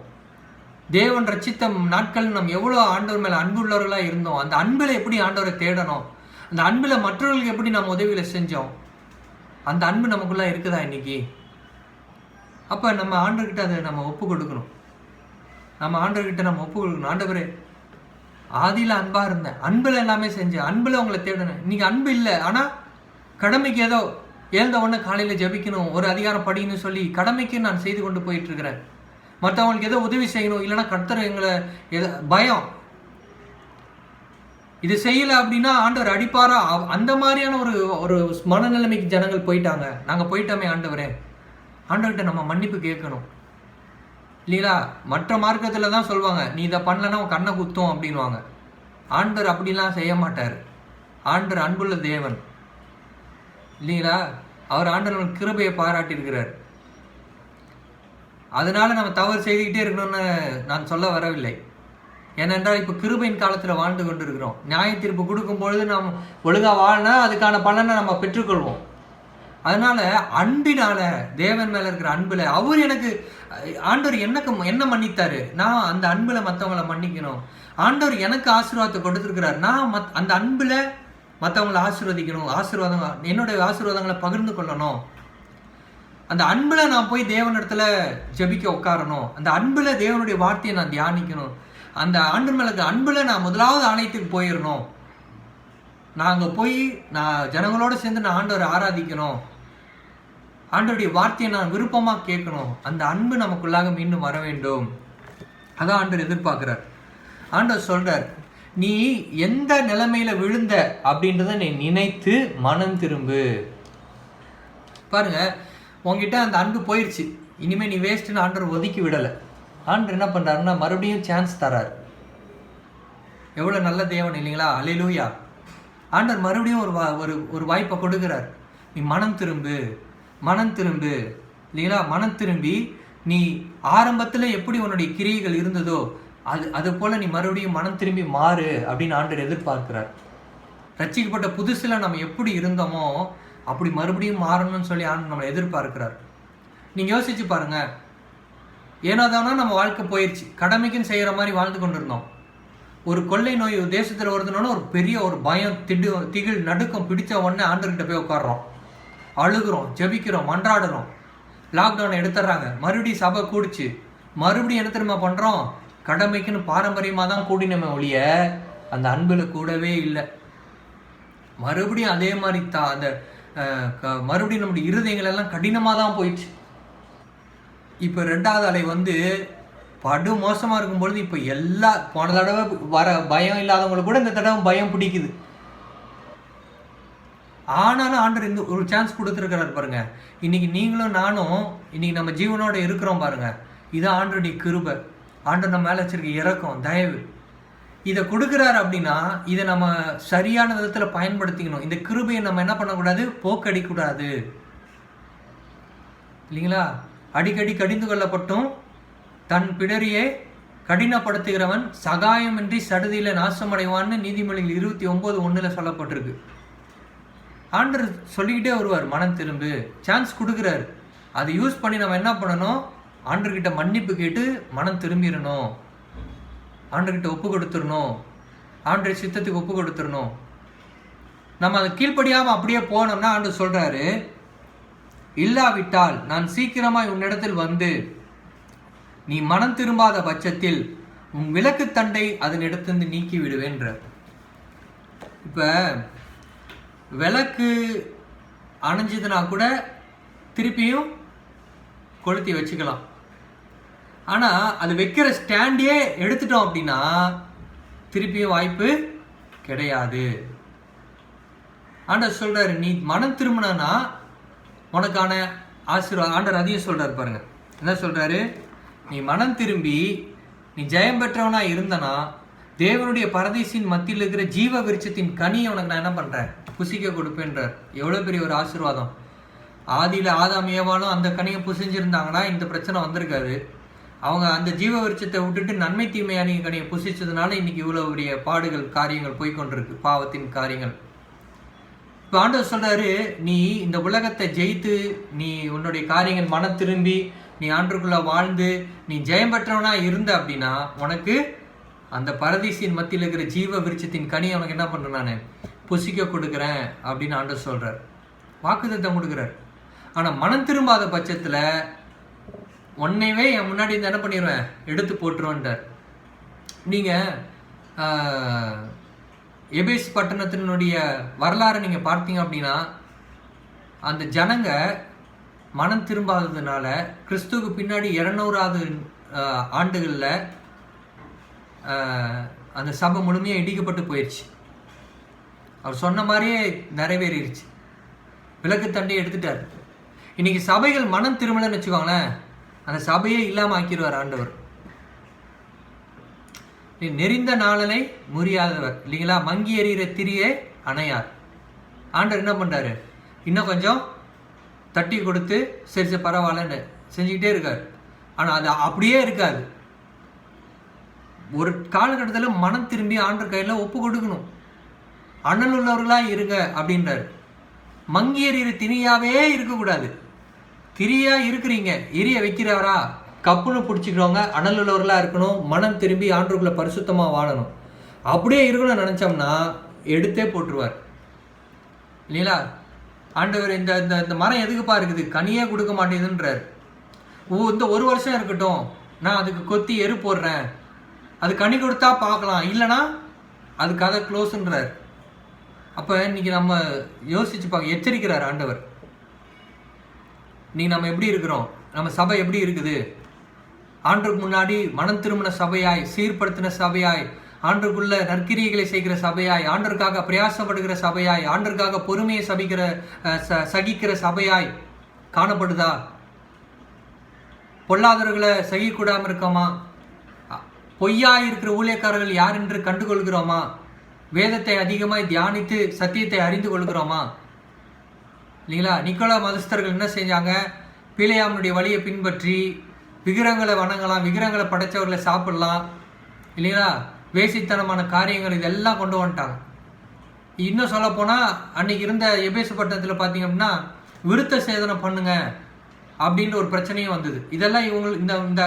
தேவன் ரட்சித்த நாட்கள் நாம் எவ்வளோ ஆண்டவர் மேலே அன்பு உள்ளவர்களாக இருந்தோம். அந்த அன்பில் எப்படி ஆண்டவரை தேடணும், அந்த அன்பில் மற்றவர்களுக்கு எப்படி நாம் உதவிகளை செஞ்சோம், அந்த அன்பு நமக்குள்ளே இருக்குதா இன்னைக்கு? அப்போ நம்ம ஆண்டவர்கிட்ட அதை நம்ம ஒப்பு கொடுக்கணும். ஆண்டவரே, ஆதியில் அன்பாக இருந்தேன், அன்பில் எல்லாமே செஞ்சேன், அன்பில் உங்களை தேடினேன். இன்னைக்கு அன்பு இல்லை, ஆனால் கடமைக்கு ஏதோ எழுந்த உடனே காலையில் ஜெபிக்கணும், ஒரு அதிகாரம் படிக்கணும்னு சொல்லி கடமைக்கு நான் செய்து கொண்டு போயிட்டு இருக்கிறேன். மற்றவங்களுக்கு ஏதோ உதவி செய்யணும், இல்லைன்னா கர்த்தர் எங்களை பயம், இது செய்யலை அப்படின்னா ஆண்டவர் அடிப்பாரா, அந்த மாதிரியான ஒரு ஒரு மனநிலைமைக்கு ஜனங்கள் போயிட்டாங்க. நாங்கள் போயிட்டோமே ஆண்டவரே, ஆண்டவர்கிட்ட நம்ம மன்னிப்பு கேட்கணும் இல்லைங்களா? மற்ற மார்க்கத்தில் தான் சொல்லுவாங்க, நீ இதை பண்ணலன்னா உன் கண்ணை குத்தும் அப்படின்வாங்க. ஆண்டவர் அப்படிலாம் செய்ய மாட்டார். ஆண்டவர் அன்புள்ள தேவன் இல்லைங்களா? அவர் ஆண்டவர் கிருபையை பாராட்டியிருக்கிறார். அதனால நம்ம தவறு செய்துக்கிட்டே இருக்கணும்னு நான் சொல்ல வரவில்லை. ஏனென்றால் இப்போ கிருபையின் காலத்தில் வாழ்ந்து கொண்டு இருக்கிறோம். நியாய தீர்ப்பு கொடுக்கும் பொழுது நாம் ஒழுங்காக வாழ்னா அதுக்கான பலனை நம்ம பெற்றுக்கொள்வோம். அதனால அன்பினால, தேவன் மேல இருக்கிற அன்புல, அவர் எனக்கு ஆண்டவர் என்ன மன்னித்தாரு, நான் அந்த அன்புல மற்றவங்களை மன்னிக்கணும். ஆண்டவர் எனக்கு ஆசீர்வாதத்தை கொடுத்துருக்கிறார், நான் அந்த அன்புல மற்றவங்களை ஆசீர்வதிக்கணும், ஆசீர்வாதம் என்னுடைய ஆசீர்வாதங்களை பகிர்ந்து கொள்ளணும். அந்த அன்புல நான் போய் தேவனிடத்துல ஜெபிக்க உட்காரணும். அந்த அன்புல தேவனுடைய வார்த்தையை நான் தியானிக்கணும். அந்த ஆண்டவர் மேல இருக்கிற அன்புல நான் முதலாவது ஆலயத்துக்கு போயிடணும். நான் அங்கே போய் நான் ஜனங்களோட சேர்ந்து நான் ஆண்டவரை ஆராதிக்கணும், ஆண்டவருடைய வார்த்தையை நான் விருப்பமாக கேட்கணும். அந்த அன்பு நமக்குள்ளாக மீண்டும் வர வேண்டும். அதான் ஆண்டவர் எதிர்பார்க்கிறார். ஆண்டவர் சொல்றார், நீ எந்த நிலைமையில விழுந்த அப்படின்றத நீ நினைத்து மனம் திரும்பு. பாருங்க, உங்ககிட்ட அந்த அன்பு போயிடுச்சு, இனிமே நீ வேஸ்ட்னு ஆண்டவர் ஒதுக்கி விடலை. ஆண்டவர் என்ன பண்றாருன்னா மறுபடியும் சான்ஸ் தரார். எவ்வளவு நல்ல தேவன் இல்லைங்களா? அல்லேலூயா. ஆண்டவர் மறுபடியும் ஒரு வாய்ப்பை கொடுக்கிறார். நீ மனம் திரும்பு, மனம் திரும்பு இல்லைங்களா? மனம் திரும்பி நீ ஆரம்பத்தில் எப்படி உன்னுடைய கிரியைகள் இருந்ததோ அது போல நீ மறுபடியும் மனம் திரும்பி மாறு அப்படின்னு ஆண்டவர் எதிர்பார்க்கிறார். ரட்சிக்கப்பட்ட புதுசில் நம்ம எப்படி இருந்தோமோ அப்படி மறுபடியும் மாறணும்னு சொல்லி ஆண்டவர் நம்மளை எதிர்பார்க்கிறார். நீங்கள் யோசிச்சு பாருங்க, ஏனாதானா நம்ம வாழ்க்கை போயிடுச்சு, கடமைக்குன்னு செய்கிற மாதிரி வாழ்ந்து கொண்டு இருந்தோம். ஒரு கொள்ளை நோய் தேசத்தில் வருதுனோன்னா ஒரு பெரிய ஒரு பயம், திகில், நடுக்கம் பிடிச்ச உடனே ஆண்டவர்கிட்ட போய் உட்காடுறோம், அழுகிறோம், ஜெபிக்கிறோம், மன்றாடுறோம். லாக்டவுனை எடுத்துடுறாங்க, மறுபடியும் சபை கூடிச்சு, மறுபடியும் என்ன தெரியுமா பண்ணுறோம்? கடமைக்குன்னு பாரம்பரியமாக தான் கூடினமே ஒழிய அந்த அன்பில் கூடவே இல்லை. மறுபடியும் அதே மாதிரி அந்த மறுபடியும் நம்முடைய இருதயங்கள் எல்லாம் கடினமாக தான் போயிடுச்சு. இப்போ 2வது அலை வந்து படு மோசமாக இருக்கும்பொழுது இப்போ போன தடவை வர பயம் இல்லாதவங்களுக்கு கூட இந்த தடவை பயம் பிடிக்குது. ஆனாலும் ஆண்டவர் இந்த ஒரு சான்ஸ் கொடுத்துருக்கிறார் பாருங்க. இன்னைக்கு நீங்களும் நானும் இன்னைக்கு நம்ம ஜீவனோட இருக்கிறோம் பாருங்க. இதான் ஆண்டருடைய கிருபை, ஆண்டவர் நம்ம மேலே வச்சிருக்க இரக்கம், தயவு. இதை கொடுக்குறாரு அப்படின்னா இதை நம்ம சரியான விதத்தில் பயன்படுத்திக்கணும். இந்த கிருபையை நம்ம என்ன பண்ணக்கூடாது? போக்கடிக்கூடாது இல்லைங்களா? அடிக்கடி கடிந்து கொள்ளப்பட்டும் தன் பிடரியை கடினப்படுத்துகிறவன் சகாயமின்றி சடுதியில நாசமடைவான்னு நீதிமொழிகள் 29:1 சொல்லப்பட்டிருக்கு. ஆண்டவர் சொல்லிக்கிட்டே வருவார், மனம் திரும்பு, சான்ஸ் கொடுக்குறாரு. அதை யூஸ் பண்ணி நம்ம என்ன பண்ணணும்? ஆண்டர்கிட்ட மன்னிப்பு கேட்டு மனம் திரும்பிடணும், ஆண்டர்கிட்ட ஒப்பு கொடுத்துடணும், ஆண்டர் சித்தத்துக்கு ஒப்பு கொடுத்துடணும். நம்ம அதை கீழ்ப்படியாமல் அப்படியே போனோம்னா ஆண்டவர் சொல்றாரு, இல்லாவிட்டால் நான் சீக்கிரமாய் உன்னிடத்தில் வந்து நீ மனம் திரும்பாத பட்சத்தில் உன் விளக்கு தண்டை அதன் இடத்திலிருந்து நீக்கி விடுவேன்ற. இப்ப விளக்கு அணைஞ்சதுன்னா கூட திருப்பியும் கொளுத்தி வச்சுக்கலாம். ஆனா அது வைக்கிற ஸ்டாண்டே எடுத்துட்டோம் அப்படின்னா திருப்பியும் வாய்ப்பு கிடையாது. ஆண்டவர் சொல்றாரு, நீ மனம் திரும்பினா உனக்கான ஆசீர்வாதம். ஆண்டவர் அதையும் சொல்றாரு பாருங்க. என்ன சொல்றாரு? நீ மனம் திரும்பி நீ ஜெயம் பெற்றவனா இருந்தனா தேவனுடைய பரதேசின் மத்தியில் இருக்கிற ஜீவ விருட்சத்தின் கனியை உனக்கு நான் என்ன பண்றேன்? புசிக்க கொடுப்பேன்றார். எவ்வளவு பெரிய ஒரு ஆசீர்வாதம். ஆதியில ஆதாம் ஏவாளும் அந்த கனியை புசிஞ்சிருந்தாங்கன்னா இந்த பிரச்சனை வந்திருக்காது. அவங்க அந்த ஜீவ விருட்சத்தை விட்டுட்டு நன்மை தீமையான கனியை புசிச்சதுனால இன்னைக்கு இவ்வளவு பெரிய பாடுகள், காரியங்கள் போய்கொண்டிருக்கு, பாவத்தின் காரியங்கள். இப்போ ஆண்டவர் சொல்றாரு, நீ இந்த உலகத்தை ஜெயித்து நீ உன்னுடைய காரியங்கள் மனம் திரும்பி நீ ஆண்டருக்குள்ள வாழ்ந்து நீ ஜெயம் பெற்றவனா இருந்த அப்படின்னா உனக்கு அந்த பரதீசின் மத்தியில் இருக்கிற ஜீவ விருட்சத்தின் கனியை உனக்கு என்ன பண்றேன்? நான் புசிக்க கொடுக்குறேன் அப்படின்னு ஆண்டவர் சொல்றார், வாக்குத்தத்தம் கொடுக்குறார். ஆனா மனம் திரும்பாத பட்சத்துல உன்னைவே என் முன்னாடி இருந்து என்ன பண்ணிடுவேன்? எடுத்து போட்டுருவேன்றார். நீங்க எபேஸ் பட்டணத்தினுடைய வரலாறு நீங்க பார்த்தீங்க அப்படின்னா அந்த ஜனங்க மனம் திரும்பாததுனால கிறிஸ்துவுக்கு பின்னாடி 200வது ஆண்டுகளில் அந்த சபை முழுமையாக இடிக்கப்பட்டு போயிடுச்சு. அவர் சொன்ன மாதிரியே நிறைவேறிடுச்சு. விளக்கு தண்டையை எடுத்துட்டார். இன்னைக்கு சபைகள் மனம் திரும்பலன்னு வச்சுக்கோங்களேன், அந்த சபையே இல்லாமல் ஆக்கிடுவார் ஆண்டவர். நெறிந்த நாளனை முறியாதவர் இல்லைங்களா, மங்கி எறிகிற திரியே அணையார். ஆண்டவர் என்ன பண்ணுறாரு, இன்னும் கொஞ்சம் தட்டி கொடுத்து சரி பரவாயில்லன்னு செஞ்சுக்கிட்டே இருக்கார். ஆனால் அது அப்படியே இருக்காது. ஒரு காலகட்டத்தில் மனம் திரும்பி ஆண்டவர் கையில் ஒப்பு கொடுக்கணும். அண்ணல் உள்ளவர்களாக இருங்க அப்படின்றார். மங்கி எறிகிற திரியாவே இருக்கக்கூடாது. திரியா இருக்கிறீங்க, எரிய வைக்கிறாரா, கப்புன்னு பிடிச்சிக்கிறவங்க அனல் உள்ளவர்களாக இருக்கணும். மனம் திரும்பி ஆண்டவர்களை பரிசுத்தமாக வாழணும். அப்படியே இருக்கணும்னு நினச்சோம்னா எடுத்தே போட்டுருவார் இல்லைங்களா. ஆண்டவர் இந்த இந்த மரம் எதுக்குப்பா இருக்குது, கனியே கொடுக்க மாட்டேங்குதுன்றார். இந்த 1 வருஷம் இருக்கட்டும், நான் அதுக்கு கொத்தி எரு போடுறேன், அது கனி கொடுத்தா பார்க்கலாம், இல்லைனா அது கதை க்ளோஸ்ன்றார். அப்போ இன்னைக்கு நம்ம யோசிச்சு பார்க்க எச்சரிக்கிறார் ஆண்டவர். இன்னைக்கு நம்ம எப்படி இருக்கிறோம், நம்ம சபை எப்படி இருக்குது, ஆண்டுக்கு முன்னாடி மனம் திரும்பின சபையாய், சீர்படுத்தின சபையாய், ஆண்டுக்குள்ள நற்கிரியைகளை செய்கிற சபையாய், ஆண்டருக்காக பிரயாசப்படுகிற சபையாய், ஆண்டருக்காக பொறுமையை சகிக்கிற சபையாய் காணப்படுதா? பொல்லாதவர்களை சகிக்கூடாமல் இருக்கோமா? பொய்யாய் இருக்கிற ஊழியக்காரர்கள் யார் என்று கண்டுகொள்கிறோமா? வேதத்தை அதிகமாய் தியானித்து சத்தியத்தை அறிந்து கொள்கிறோமா? இல்லைங்களா. நிக்கோலா மதஸ்தர்கள் என்ன செஞ்சாங்க, பிலேயாமனுடைய வழியை பின்பற்றி விக்கிரகங்களை வணங்கலாம், விக்கிரகங்களை படைச்சவர்களை சாப்பிடலாம் இல்லைங்களா, வேசித்தனமான காரியங்கள் இதெல்லாம் கொண்டு வந்துட்டாங்க. இன்னும் சொல்ல போனால் அன்னைக்கு இருந்த எபேசு பட்டணத்தில் பார்த்தீங்க அப்படின்னா விருத்த சேதனம் பண்ணுங்க அப்படின்ற ஒரு பிரச்சனையும் வந்தது. இதெல்லாம் இவங்க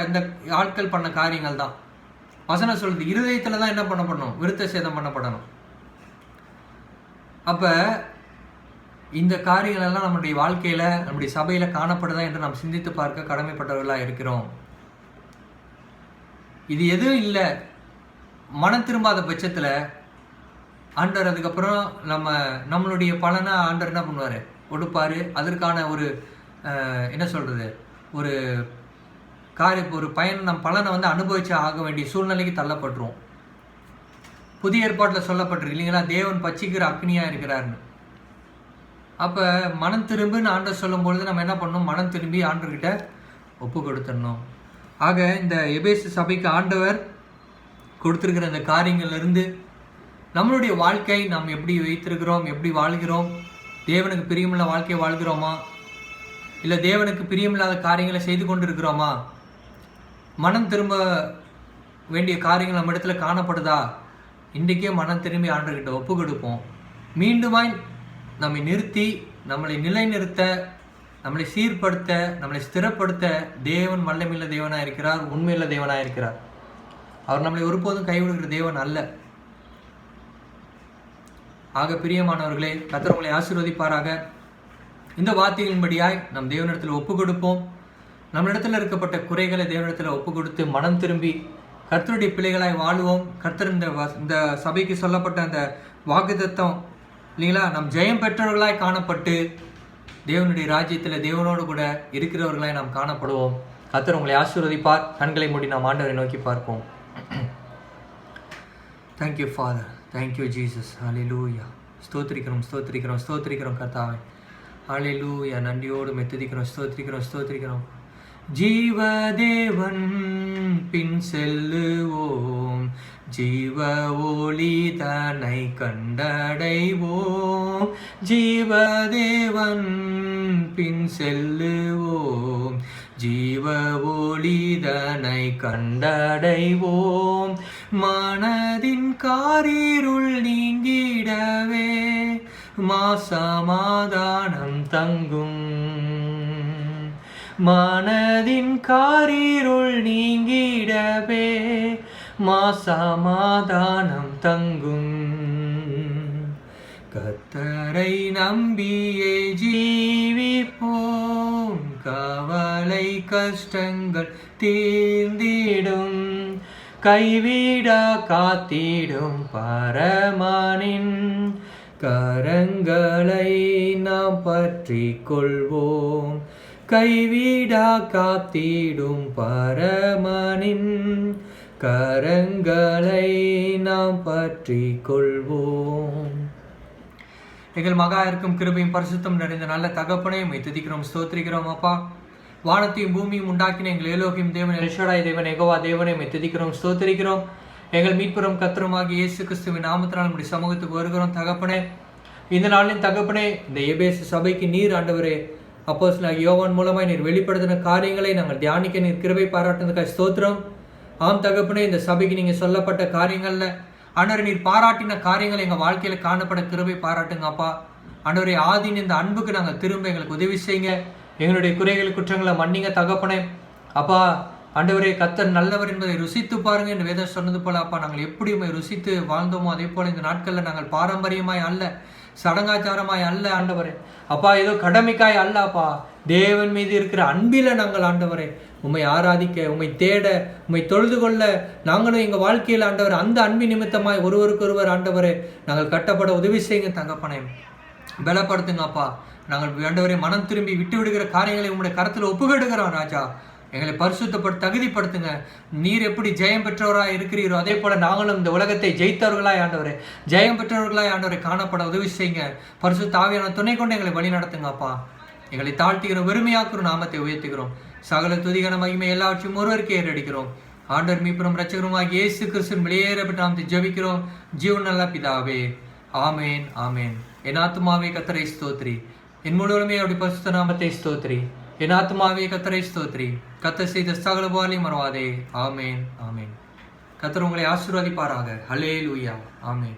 இந்த ஆட்கள் பண்ண காரியங்கள் தான். வசனம் சொல்லுது, இருதயத்தில் தான் என்ன பண்ணப்படணும், விருத்த சேதம் பண்ணப்படணும். அப்போ இந்த காரியங்கள் எல்லாம் நம்முடைய வாழ்க்கையில், நம்முடைய சபையில் காணப்படுதா என்று நாம் சிந்தித்து பார்க்க கடமைப்பட்டவர்களாக இருக்கிறோம். இது எதுவும் இல்லை, மனம் திரும்பாத பட்சத்தில் ஆண்டவர் அதுக்கப்புறம் நம்மளுடைய பலனை ஆண்டவர் என்ன பண்ணுவார், கொடுப்பார். அதற்கான ஒரு என்ன சொல்கிறது, ஒரு பயன் பலனை அனுபவிச்சு ஆக வேண்டிய சூழ்நிலைக்கு தள்ளப்பட்டுருவோம். புதிய ஏற்பாட்டில் சொல்லப்பட்டிருக்கு இல்லைங்களா, தேவன் பட்சிக்கிற அக்னியாக இருக்கிறாருன்னு. அப்போ மனம் திரும்புன்னு ஆண்டவர் சொல்லும் பொழுது நம்ம என்ன பண்ணணும், மனம் திரும்பி ஆண்டவர்கிட்ட ஒப்பு கொடுத்துடணும். ஆக இந்த எபேசு சபைக்கு ஆண்டவர் கொடுத்துருக்கிற இந்த காரியங்கள்லேருந்து நம்மளுடைய வாழ்க்கை நாம் எப்படி வைத்திருக்கிறோம், எப்படி வாழ்கிறோம், தேவனுக்கு பிரியமில்ல வாழ்க்கையை வாழ்கிறோமா, இல்லை தேவனுக்கு பிரியமில்லாத காரியங்களை செய்து கொண்டு இருக்கிறோமா, மனம் திரும்ப வேண்டிய காரியங்கள் நம்ம இடத்துல காணப்படுதா, இன்றைக்கே மனம் திரும்பி ஆண்டவர்கிட்ட ஒப்பு கொடுப்போம். மீண்டுமாய் நம்மை நிறுத்தி, நம்மளை நிலைநிறுத்த, நம்மளை சீர்படுத்த, நம்மளை ஸ்திரப்படுத்த தேவன் வல்லமையுள்ள தேவனாக இருக்கிறார், உண்மையுள்ள தேவனாக இருக்கிறார். அவர் நம்மளை ஒருபோதும் கைவிடுகிற தேவன் அல்ல. ஆக பிரியமானவர்களே, கர்த்தர் உங்களை ஆசீர்வதிப்பாராக. இந்த வார்த்தைகளின்படியாய் நம் தேவனிடத்தில் ஒப்பு கொடுப்போம். நம்மளிடத்தில் இருக்கப்பட்ட குறைகளை தேவனிடத்தில் ஒப்பு கொடுத்து மனம் திரும்பி கர்த்தருடைய பிள்ளைகளாய் வாழுவோம். கர்த்தர் இந்த சபைக்கு சொல்லப்பட்ட அந்த வாக்குத்தத்தம் இல்லைங்களா, நம் ஜெயம் பெற்றவர்களாய் காணப்பட்டு தேவனுடைய ராஜ்யத்தில் தேவனோடு கூட இருக்கிறவர்களாய் நாம் காணப்படுவோம். கர்த்தர் உங்களை ஆசீர்வதிப்பார். கண்களை மூடி நாம் ஆண்டவரை நோக்கி பார்ப்போம். Thank you father, thank you Jesus. Hallelujah. ஸ்தோத்திரிக்கிறோம் கர்த்தாவே. ஹல்லேலூயா. நன்றியோடு மெத்துதிக்கிறோம், ஸ்தோத்திரிக்கிறோம். ஜீவதேவன் பின் செல்லுவோம், ஜீவ ஒளி தன்னை கண்டடைவோம். ஜீவதேவன் பின் செல்லுவோம், ஜீவ ஒளி தன்னை கண்டடைவோம். மனதின் காரிருள் நீங்கிடவே சமாதானம் தங்கும். மனதின் காரிருள் நீங்கிடவே சமாதானம் தங்கும். கர்த்தரை நம்பியே ஜீவிப்போம், கவலை கஷ்டங்கள் தீர்ந்திடும். கைவிட காத்திடும் பரமனின் கரங்களை நாம் பற்றி கொள்வோம். கைவிடா காத்திடும் பரமனின் கரங்களை நாம் பற்றி கொள்வோம். எங்கள் மகா இருக்கும் கிருபையும் பரிசுத்தம் நிறைந்த நல்ல தகப்பனே, உம்மை துதிக்கிறோம், ஸ்தோத்திரிக்கிறோம். அப்பா, வானத்தையும் பூமியும் உண்டாக்கின எங்கள் ஏலோகியும் தேவன், எல்ஷடாய் தேவன், யெகோவா தேவனே, உம்மை துதிக்கிறோம், ஸ்தோத்திரிக்கிறோம். எங்கள் மீட்புறம் கர்த்தருமாகிய இயேசு கிறிஸ்துவின் நாமத்தினால் நம்முடைய சமூகத்துக்கு வருகிறோம். தகப்பனே, இந்த நாளின் தகப்பனே, இந்த எபேசு சபைக்கு நீர் ஆண்டவரே அப்போஸ்தலனாகிய யோவான் மூலமாய் நீர் வெளிப்படுத்தின காரியங்களை நாங்கள் தியானிக்க நீர் கிருபை பாராட்டுவதற்காக ஸ்தோத்திரம். ஆம் தகப்பனே, இந்த சபைக்கு நீங்கள் சொல்லப்பட்ட காரியங்கள்ல ஆண்டவரே நீர் பாராட்டின காரியங்கள் எங்கள் வாழ்க்கையில் காணப்பட கிருபை பாராட்டுங்க அப்பா. ஆண்டவரே, ஆதியின் இந்த அன்புக்கு நாங்கள் திரும்ப எங்களுக்கு உதவி செய்யுங்க. எங்களுடைய குறைகள் குற்றங்களை மன்னிங்க தகப்பனே. அப்பா ஆண்டவரே, கர்த்தர் நல்லவர் என்பதை ருசித்து பாருங்க என்று வேதம் சொன்னது போல அப்பா, நாங்கள் எப்படி உண்மை ருசித்து வாழ்ந்தோமோ அதே போல இந்த நாட்களில் நாங்கள் பாரம்பரியமாய் அல்ல, சடங்காச்சாரமாய் அல்ல ஆண்டவரே அப்பா, ஏதோ கடமைக்காய் அல்ல அப்பா, தேவன் மீது இருக்கிற அன்பில நாங்கள் ஆண்டவரே உம்மை ஆராதிக்க, உம்மை தேட, உம்மை தொழுது கொள்ள நாங்களும் எங்கள் வாழ்க்கையில் ஆண்டவர் அந்த அன்பின் நிமித்தமாய் ஒருவருக்கொருவர் ஆண்டவரே நாங்கள் கட்டப்பட உதவி செய்யுங்க தகப்பனே. பலப்படுத்துங்க அப்பா. நாங்கள் ஆண்டவரே மனம் திரும்பி விட்டு விடுகிற காரியங்களை உங்களுடைய கரத்தில் ஒப்புக்கொடுக்கிறோம் ராஜா. எங்களை பரிசுத்தப்படுத்த தகுதிப்படுத்துங்க. நீர் எப்படி ஜெயம் பெற்றவராய் இருக்கிறீரோ அதே போல நாங்களும் இந்த உலகத்தை ஜெயித்தவர்களாய் ஆண்டவரே, ஜெயம் பெற்றவர்களாய் ஆண்டவரை காணப்பட உதவி செய்யுங்க. பரிசுத்த ஆவியான துணை கொண்டு எங்களை வழி நடத்துங்க அப்பா. எங்களை தாழ்த்துகிறோம், வெறுமையாக்குற நாமத்தை உயர்த்துகிறோம். சகல துதிகன மகிமை எல்லாவற்றையும் ஒருவருக்கே ஏறடிக்கிறோம். ஆண்டவர் மீட்பரும் இரட்சகருமாகிய இயேசு கிறிஸ்துவின் வெளியேறப்பட்ட நாமத்தை ஜெபிக்கிறோம் ஜீவன் நல்ல பிதாவே. ஆமேன், ஆமேன். என் ஆத்துமாவே கர்த்தரை ஸ்தோத்திரி, என் முழுவதுமே அவருடைய பரிசுத்த நாமத்தை ஸ்தோத்திரி. என் ஆத்துமாவே கர்த்தரை ஸ்தோத்திரி, கர்த்தர் செய்த சகல உபகாரங்களையும் மறவாதே. ஆமேன், ஆமேன். கர்த்தர் உங்களை ஆசீர்வதிப்பாராக. ஹல்லேலூயா. ஆமேன்.